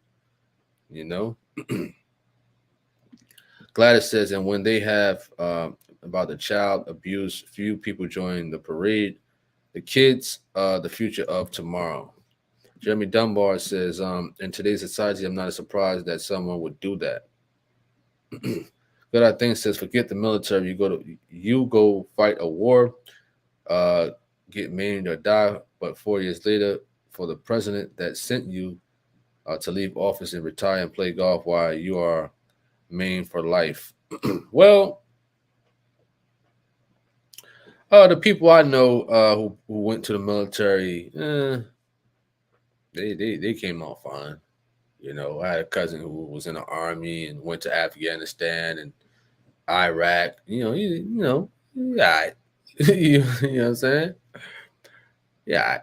Gladys says, and when they have about the child abuse, few people join the parade. The kids, the future of tomorrow. Jeremy Dunbar says, in today's society, I'm not surprised that someone would do that. Good I think says, forget the military. You go fight a war, get maimed or die. But 4 years later, for the president that sent you to leave office and retire and play golf while you are maimed for life. Well, the people I know who went to the military, they came out fine. I had a cousin who was in the army and went to Afghanistan and Iraq. Yeah. You know what I'm saying? Yeah.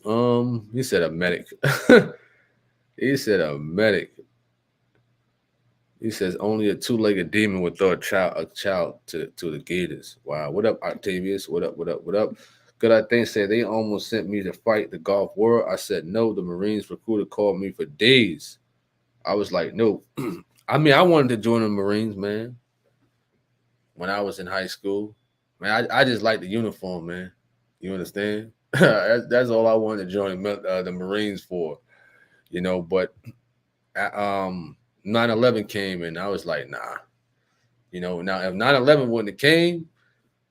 He said a medic. He said a medic. He says only a two-legged demon would throw a child to the gators. Wow. What up, Octavius? What up? What up? What up? Good I think said they almost sent me to fight the Gulf War. I said no. The Marines recruiter called me for days. I was like, no. I mean, I wanted to join the Marines, man. When I was in high school, man, I just like the uniform, man. You understand? That's all I wanted to join the Marines for, But 9/11 came, and I was like, nah. Now if 9/11 wouldn't have came,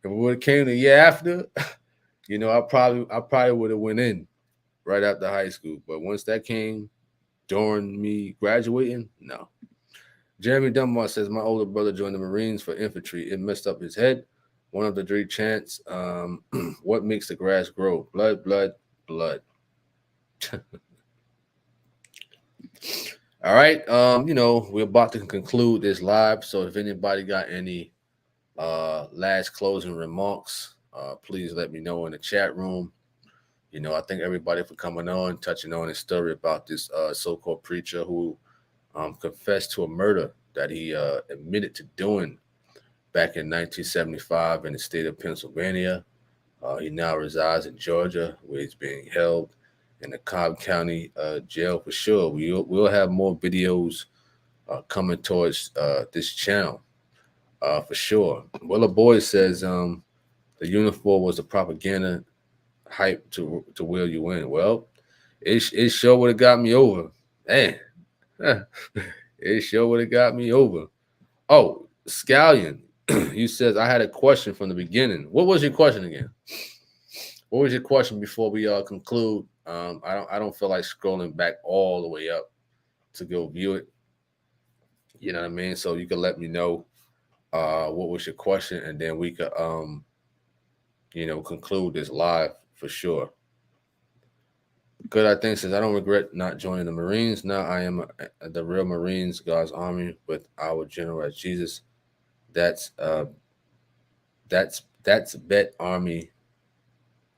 If it would have came the year after, I probably would have went in right after high school. But once that came during me graduating, no. Jeremy Dunbar says my older brother joined the Marines for infantry. It messed up his head. One of the three chants. What makes the grass grow? Blood, blood, blood. All right. We're about to conclude this live. So if anybody got any last closing remarks, please let me know in the chat room. I thank everybody for coming on, touching on his story about this so-called preacher who confessed to a murder that he admitted to doing back in 1975 in the state of Pennsylvania. He now resides in Georgia, where he's being held in the Cobb County jail for sure. We'll have more videos coming towards this channel for sure. Willa Boy says the uniform was a propaganda hype to will you in. Well, it sure would have got me over. Man, it sure would have got me over. Oh, Scallion, you says I had a question from the beginning. What was your question again? What was your question before we conclude? I don't feel like scrolling back all the way up to go view it. You know what I mean? So you can let me know what was your question, and then we could conclude this live for sure. Good, I think, says I don't regret not joining the Marines. Now I am the real Marines, God's army, with our general as Jesus. That's bet army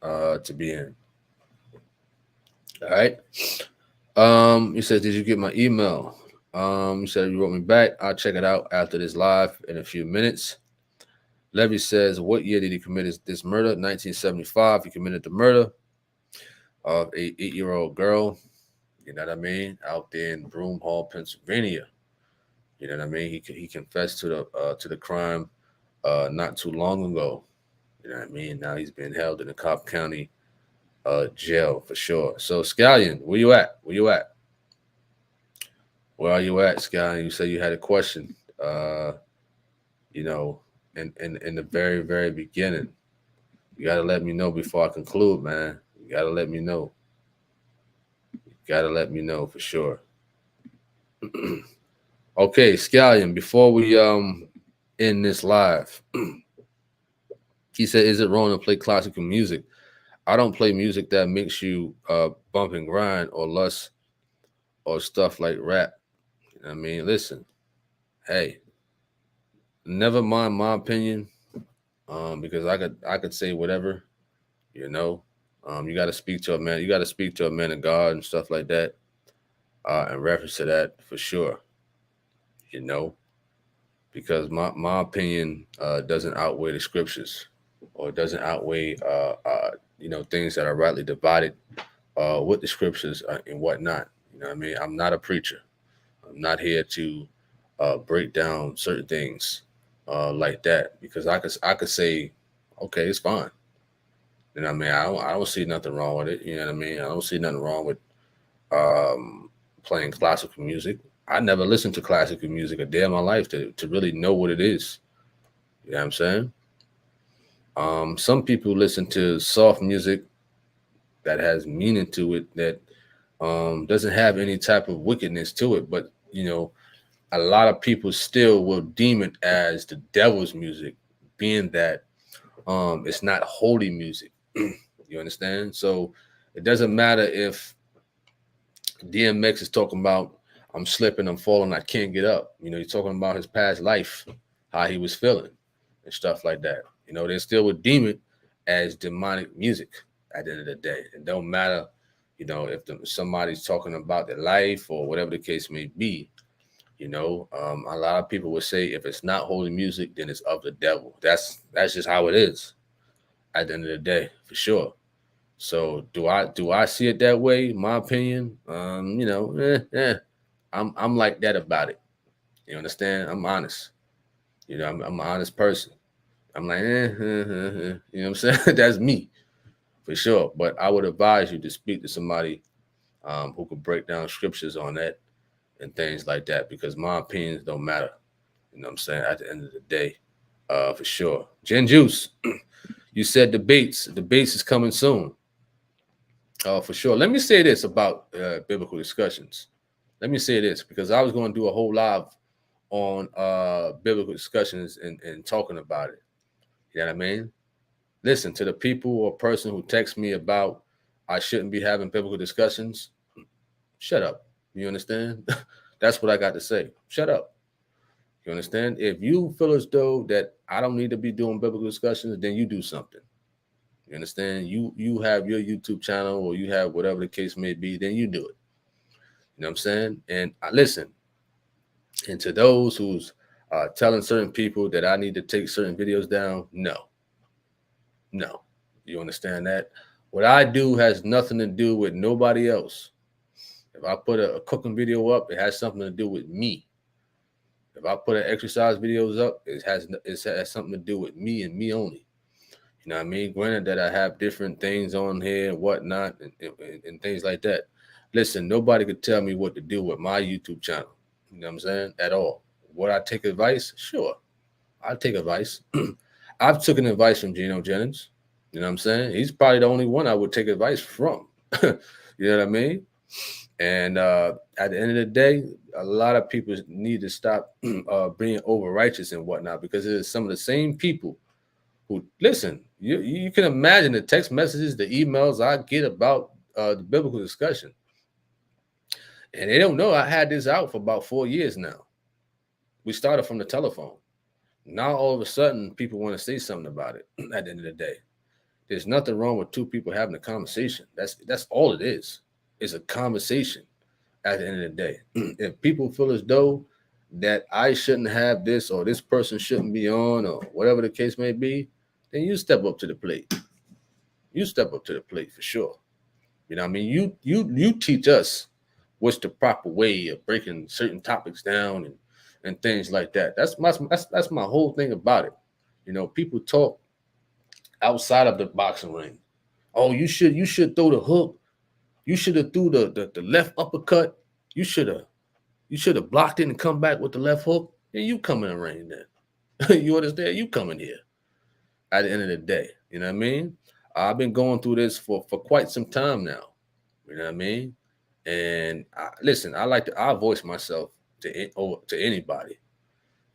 to be in. All right. You said, did you get my email? You said you wrote me back. I'll check it out after this live in a few minutes. Levy says, what year did he commit this murder? 1975. He committed the murder of a 8-year-old girl. You know what I mean? Out there in Broomhall, Pennsylvania. You know what I mean? He confessed to the crime not too long ago. You know what I mean? Now he's been held in the Cobb County jail for sure. So Scallion, where you at? Where you at? Where are you at, Scallion? You said you had a question. In the very, very beginning. You gotta let me know before I conclude, man. You gotta let me know. You gotta let me know for sure. Okay, Scallion, before we end this live, he said, is it wrong to play classical music? I don't play music that makes you bump and grind or lust or stuff like rap. I mean, listen, hey, never mind my opinion, because I could say whatever, you know. You got to speak to a man. You got to speak to a man of God and stuff like that, in reference to that for sure. You know, because my opinion doesn't outweigh the scriptures, or doesn't outweigh things that are rightly divided with the scriptures and whatnot. You know what I mean? I'm not a preacher. I'm not here to break down certain things like that, because I could say, okay, it's fine. You know what I mean? I don't see nothing wrong with it. You know what I mean? I don't see nothing wrong with playing classical music. I never listened to classical music a day in my life to really know what it is. You know what I'm saying? Some people listen to soft music that has meaning to it, that doesn't have any type of wickedness to it, but a lot of people still will deem it as the devil's music, being that it's not holy music. You understand? So it doesn't matter if DMX is talking about I'm slipping, I'm falling, I can't get up. He's talking about his past life, how he was feeling and stuff like that. They still would deem it as demonic music at the end of the day. It don't matter, if somebody's talking about their life or whatever the case may be. A lot of people would say if it's not holy music, then it's of the devil. That's just how it is at the end of the day, for sure. So do I see it that way? My opinion, I'm like that about it. You understand? I'm honest. I'm an honest person. I'm like, you know what I'm saying? That's me, for sure. But I would advise you to speak to somebody who could break down scriptures on that and things like that, because my opinions don't matter. You know what I'm saying? At the end of the day, For sure. Jen Juice, you said debates. Debates is coming soon. For sure. Let me say this about biblical discussions. Let me say this because I was going to do a whole live on biblical discussions and talking about it. You know what I mean? Listen, to the people or person who texts me about I shouldn't be having biblical discussions, shut up. You understand? That's what I got to say. Shut up. You understand? If you feel as though that I don't need to be doing biblical discussions, then you do something. You understand? You have your YouTube channel or you have whatever the case may be, then you do it. You know what I'm saying? And listen, and to those who's telling certain people that I need to take certain videos down, no. You understand that? What I do has nothing to do with nobody else. If I put a cooking video up, it has something to do with me. If I put an exercise videos up, it has something to do with me and me only. You know what I mean? Granted that I have different things on here and whatnot and things like that. Listen, nobody could tell me what to do with my YouTube channel. You know what I'm saying? At all. Would I take advice? Sure. I'll take advice. I've taken advice from Geno Jennings. You know what I'm saying? He's probably the only one I would take advice from. You know what I mean? And at the end of the day, a lot of people need to stop being over righteous and whatnot because it is some of the same people who listen. You can imagine the text messages, the emails I get about the biblical discussion, and they don't know I had this out for about 4 years now. We started from the telephone. Now all of a sudden, people want to say something about it. At the end of the day, there's nothing wrong with two people having a conversation. That's all it is. It's a conversation. At the end of the day, if people feel as though that I shouldn't have this or this person shouldn't be on or whatever the case may be, then you step up to the plate. You step up to the plate for sure. You know what I mean? You teach us what's the proper way of breaking certain topics down and things like that. That's my whole thing about it. You know, people talk outside of the boxing ring. Oh, you should throw the hook. You should have threw the left uppercut. You should have blocked it and come back with the left hook. And you come in the ring then. You understand? You come in here at the end of the day. You know what I mean? I've been going through this for quite some time now. You know what I mean? And listen, I voice myself to anybody.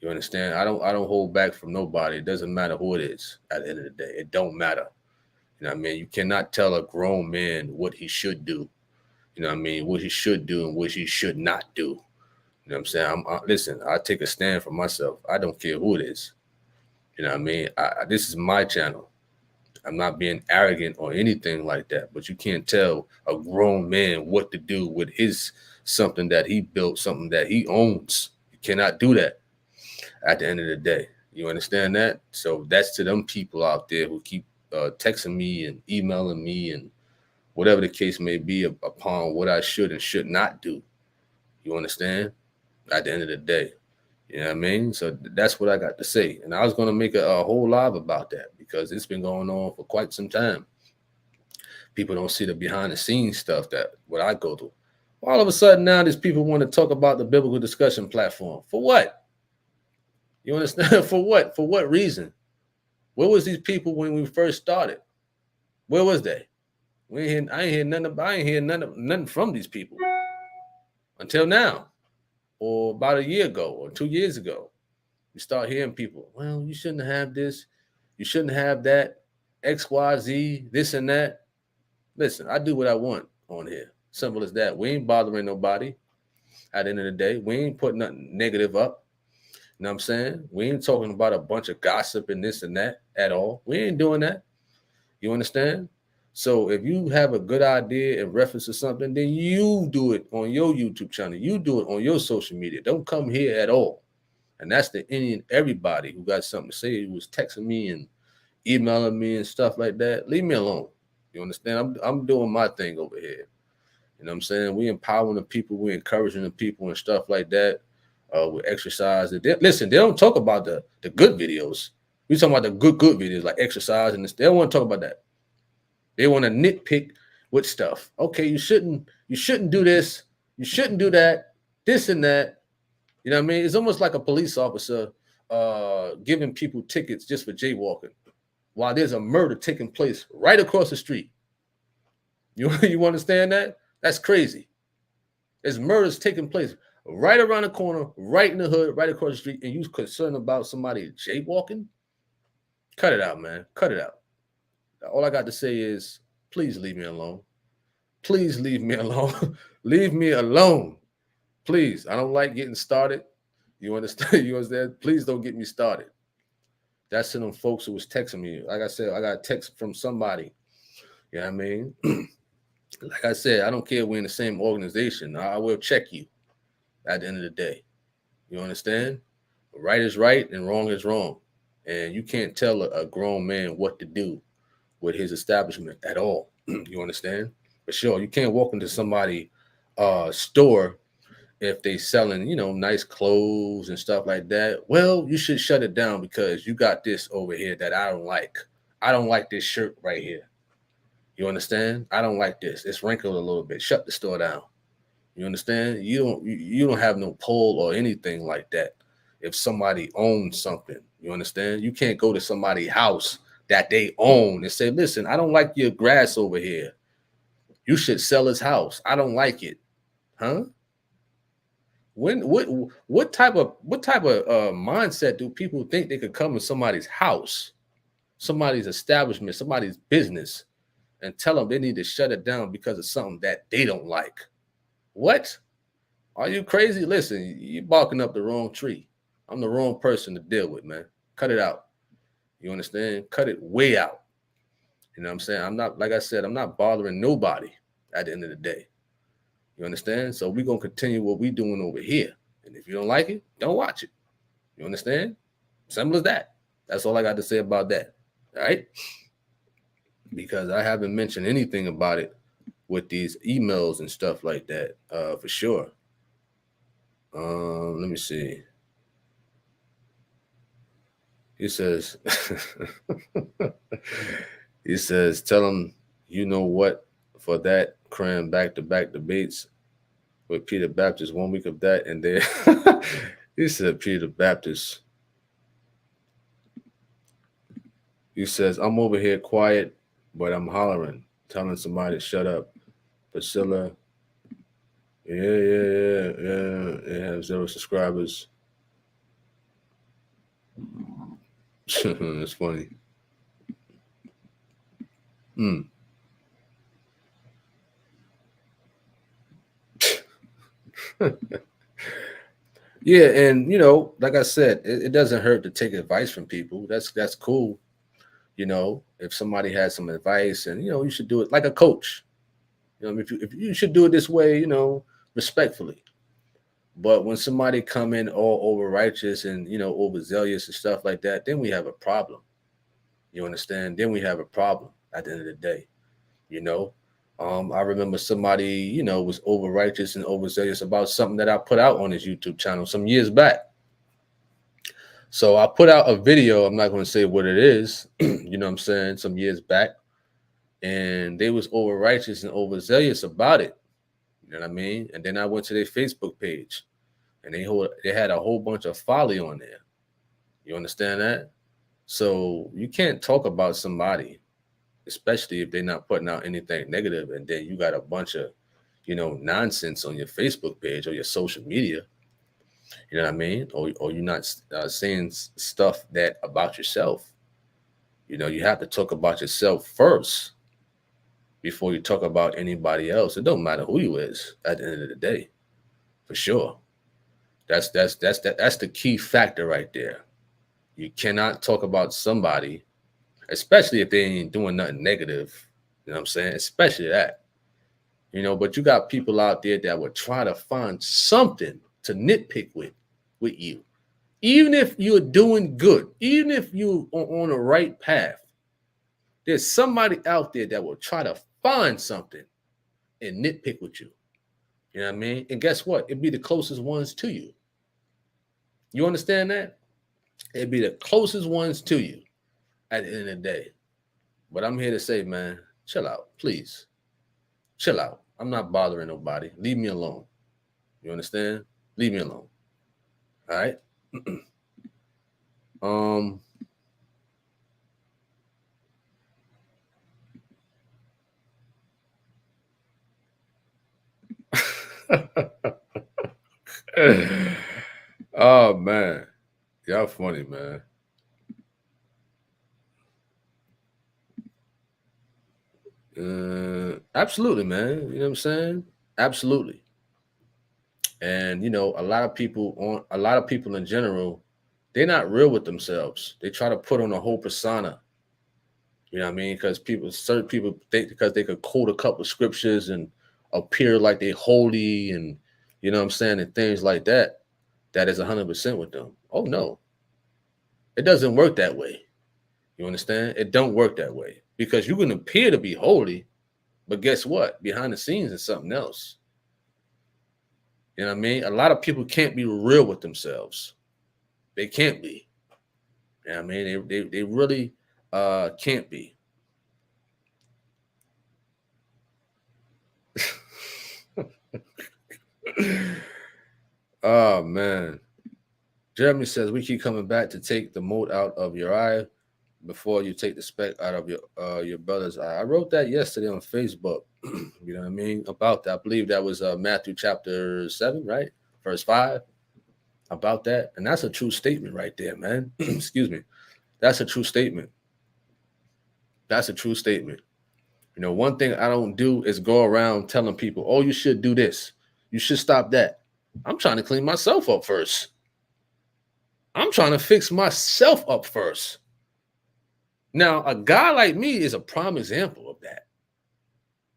You understand? I don't hold back from nobody. It doesn't matter who it is at the end of the day. It don't matter. You know what I mean? You cannot tell a grown man what he should do. You know what I mean? What he should do and what he should not do. You know what I'm saying? Listen, I take a stand for myself. I don't care who it is. You know what I mean? This is my channel. I'm not being arrogant or anything like that, but you can't tell a grown man what to do with his something that he built, something that he owns. You cannot do that at the end of the day. You understand that? So that's to them people out there who keep texting me and emailing me and whatever the case may be upon what I should and should not do. You understand? At the end of the day. You know what I mean? So that's what I got to say. And I was going to make a whole live about that because it's been going on for quite some time. People don't see the behind the scenes stuff that what I go through. All of a sudden now these people want to talk about the biblical discussion platform. For what? You understand? For what? For what reason? Where was these people when we first started? Where was they? I ain't hear nothing from these people until now. Or about a year ago or 2 years ago, you start hearing people, well, you shouldn't have this. You shouldn't have that. X, Y, Z, this and that. Listen, I do what I want on here. Simple as that. We ain't bothering nobody at the end of the day. We ain't putting nothing negative up. You know what I'm saying? We ain't talking about a bunch of gossip and this and that at all. We ain't doing that. You understand? So if you have a good idea in reference to something, then you do it on your YouTube channel. You do it on your social media. Don't come here at all. And that's the Indian, everybody who got something to say, who was texting me and emailing me and stuff like that. Leave me alone. You understand? I'm doing my thing over here. You know what I'm saying? We empowering the people. We encouraging the people and stuff like that with exercise. Listen, they don't talk about the good videos. We talking about the good videos like exercise and this. They don't want to talk about that. They want to nitpick with stuff. Okay, you shouldn't do this. You shouldn't do that. This and that. You know what I mean? It's almost like a police officer giving people tickets just for jaywalking while there's a murder taking place right across the street. You understand that? That's crazy. There's murders taking place right around the corner, right in the hood, right across the street, and you concerned about somebody jaywalking? Cut it out, man. Cut it out. All I got to say is, please leave me alone. Please leave me alone. Leave me alone. Please. I don't like getting started. You understand? You understand? Please don't get me started. That's to them folks who was texting me. Like I said, I got a text from somebody. You know what I mean? Like I said, I don't care if we're in the same organization. I will check you at the end of the day. You understand? Right is right and wrong is wrong. And you can't tell a grown man what to do with his establishment at all. You understand? For sure. You can't walk into somebody's store if they selling, nice clothes and stuff like that. Well, you should shut it down because you got this over here that I don't like. I don't like this shirt right here. You understand? I don't like this. It's wrinkled a little bit. Shut the store down. You understand? You don't have no pull or anything like that. If somebody owns something, you understand? You can't go to somebody's house that they own and say, "Listen, I don't like your grass over here. You should sell his house. I don't like it." Huh? What type of mindset do people think they could come to somebody's house, somebody's establishment, somebody's business, and tell them they need to shut it down because of something that they don't like? What? Are you crazy? Listen, you're barking up the wrong tree. I'm the wrong person to deal with, man. Cut it out. You understand? Cut it way out. You know what I'm saying? I'm not, like I said, I'm not bothering nobody at the end of the day. You understand? So we're going to continue what we're doing over here. And if you don't like it, don't watch it. You understand? Simple as that. That's all I got to say about that. All right? Because I haven't mentioned anything about it with these emails and stuff like that, for sure. Let me see. He says, tell him, you know what, for that, cram back-to-back debates with Peter Baptist, 1 week of that, and then he said, Peter Baptist. He says, I'm over here quiet, but I'm hollering, telling somebody to shut up. Priscilla, it has 0 subscribers. It's funny. Yeah, and like I said, it doesn't hurt to take advice from people. That's cool. If somebody has some advice, and you should do it like a coach. If you should do it this way, respectfully. But when somebody come in all over righteous and overzealous and stuff like that, then we have a problem. You understand? Then we have a problem at the end of the day. I remember somebody, was over righteous and overzealous about something that I put out on his YouTube channel some years back. So I put out a video. I'm not going to say what it is, you know what I'm saying, some years back. And they was over righteous and overzealous about it. You know what I mean? And then I went to their Facebook page and they had a whole bunch of folly on there. You understand that? So you can't talk about somebody, especially if they're not putting out anything negative, and then you got a bunch of, nonsense on your Facebook page or your social media. You know what I mean? Or you're not saying stuff that about yourself. You have to talk about yourself first before you talk about anybody else. It don't matter who you is at the end of the day, for sure. That's the key factor right there. You cannot talk about somebody, especially if they ain't doing nothing negative. You know what I'm saying? Especially that. But you got people out there that would try to find something to nitpick with you. Even if you're doing good, even if you're on the right path, there's somebody out there that will try to find something and nitpick with you. You know what I mean? And guess what? It'd be the closest ones to you. You understand that? It'd be the closest ones to you at the end of the day. But I'm here to say, man, chill out, please. Chill out. I'm not bothering nobody. Leave me alone. You understand? Leave me alone. All right? Oh man, y'all funny, man. Absolutely, man. You know what I'm saying? Absolutely. And a lot of people in general, they're not real with themselves. They try to put on a whole persona. You know what I mean? Because certain people think because they could quote a couple of scriptures and appear like they holy and you know what I'm saying and things like that. That is 100% with them. Oh no, it doesn't work that way. You understand? It don't work that way because you can appear to be holy, but guess what? Behind the scenes is something else. You know what I mean? A lot of people can't be real with themselves. They can't be. You know what I mean? They really can't be. Oh man. Jeremy says we keep coming back to take the mote out of your eye before you take the speck out of your brother's eye. I wrote that yesterday on Facebook. You know what I mean? About that. I believe that was Matthew chapter 7, right? Verse 5. About that. And that's a true statement right there, man. Excuse me. That's a true statement. That's a true statement. You know, one thing I don't do is go around telling people, oh, you should do this. You should stop that. I'm trying to clean myself up first. I'm trying to fix myself up first. Now, a guy like me is a prime example of that.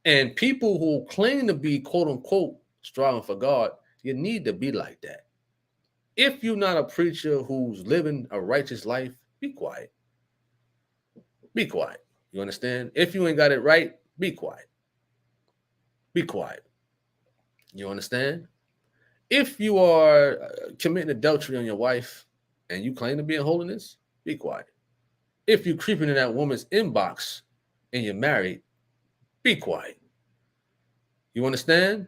And people who claim to be quote unquote striving for God, you need to be like that. If you're not a preacher who's living a righteous life, be quiet. Be quiet. You understand? If you ain't got it right, be quiet. Be quiet. You understand? If you are committing adultery on your wife and you claim to be in holiness, be quiet. If you're creeping in that woman's inbox and you're married, be quiet. You understand?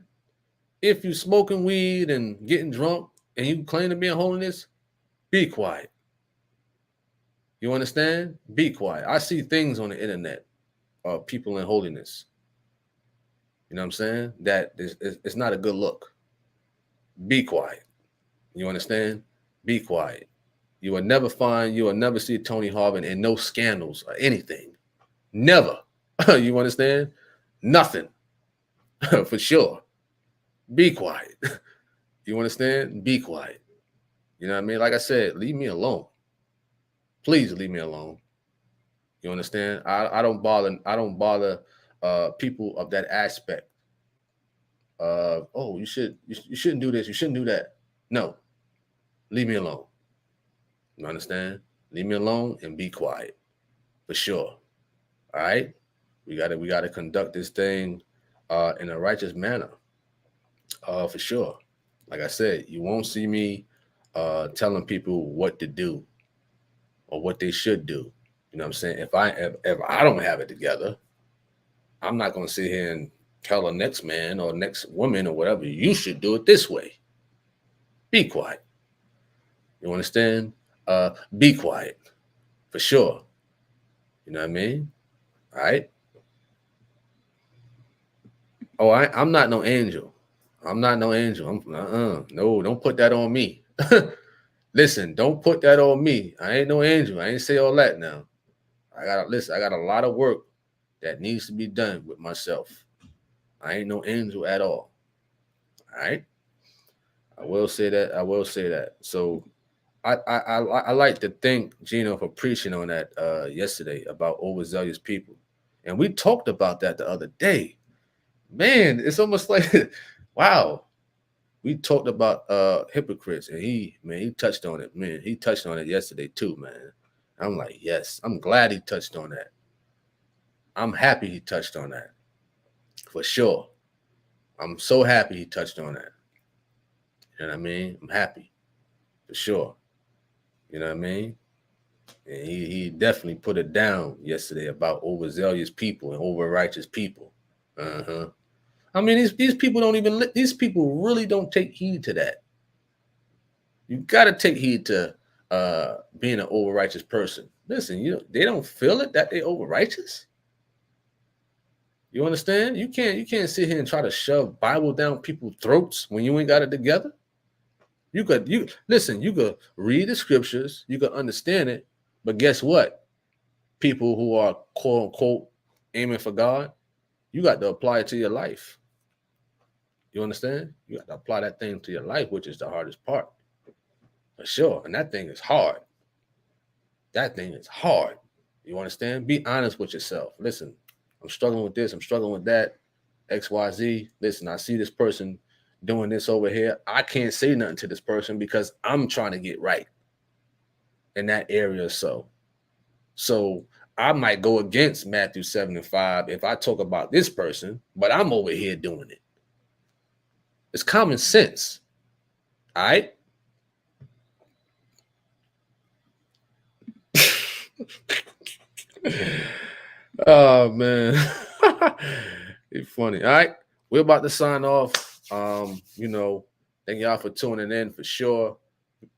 If you're smoking weed and getting drunk and you claim to be in holiness, be quiet. You understand? Be quiet. I see things on the internet of people in holiness. You know what I'm saying? That it's not a good look. Be quiet. You understand? Be quiet. You will never see Tony Harvin in no scandals or anything. Never. You understand? Nothing. For sure. Be quiet. You understand? Be quiet. You know what I mean? Like I said, leave me alone. Please leave me alone. You understand? I don't bother people of that aspect. Oh, you shouldn't do this, you shouldn't do that. No. Leave me alone. You understand? Leave me alone and be quiet. For sure. All right? We gotta conduct this thing in a righteous manner. For sure. Like I said, you won't see me telling people what to do or what they should do. You know what I'm saying? If I don't have it together, I'm not gonna sit here and tell the next man or next woman or whatever, you should do it this way. Be quiet. You understand? Be quiet. For sure. You know what I mean? All right. Oh, I'm not no angel. I'm not no angel. No, don't put that on me. Listen, don't put that on me. I ain't no angel. I ain't say all that now. I got a lot of work that needs to be done with myself. I ain't no angel at all. All right. I will say that. I will say that. So I like to thank Gino for preaching on that yesterday about overzealous people. And we talked about that the other day. Man, it's almost like wow. We talked about hypocrites and he touched on it. Man, he touched on it yesterday too, man. I'm like, yes, I'm glad he touched on that. I'm happy he touched on that. For sure. I'm so happy he touched on that. You know what I mean? I'm happy. For sure. You know what I mean? And he definitely put it down yesterday about overzealous people and over righteous people. Uh-huh. I mean, these people don't even these people really don't take heed to that. You got to take heed to being an over righteous person. Listen, they don't feel it that they over righteous. You understand? You can't sit here and try to shove Bible down people's throats when you ain't got it together. You could read the scriptures, you could understand it, but guess what? People who are quote unquote aiming for God, you got to apply it to your life. You understand? You got to apply that thing to your life, which is the hardest part. For sure. And that thing is hard. That thing is hard. You understand? Be honest with yourself. Listen, I'm struggling with this. I'm struggling with that. XYZ. Listen, I see this person doing this over here. I can't say nothing to this person because I'm trying to get right in that area. So I might go against Matthew 7:5 if I talk about this person, but I'm over here doing it. It's common sense. All right? Oh man. It's funny. All right. We're about to sign off. Thank y'all for tuning in for sure.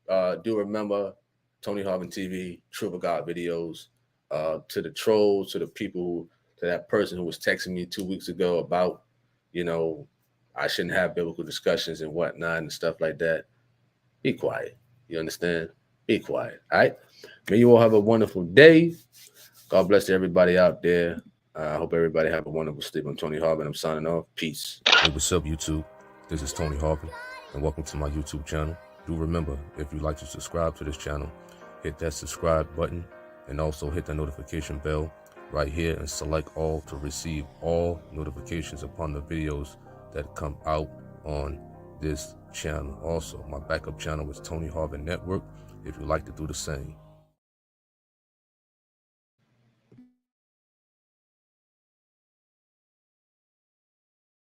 Do remember Tony Harvin TV, True of God videos. To the trolls, to the people, to that person who was texting me 2 weeks ago about, I shouldn't have biblical discussions and whatnot and stuff like that. Be quiet. You understand? Be quiet. All right. May you all have a wonderful day. God bless everybody out there. I hope everybody have a wonderful sleep. I'm Tony Harvin. I'm signing off. Peace. Hey, what's up, YouTube? This is Tony Harvin, and welcome to my YouTube channel. Do remember, if you'd like to subscribe to this channel, hit that subscribe button, and also hit the notification bell right here and select all to receive all notifications upon the videos that come out on this channel. Also, my backup channel is Tony Harvin Network, if you'd like to do the same.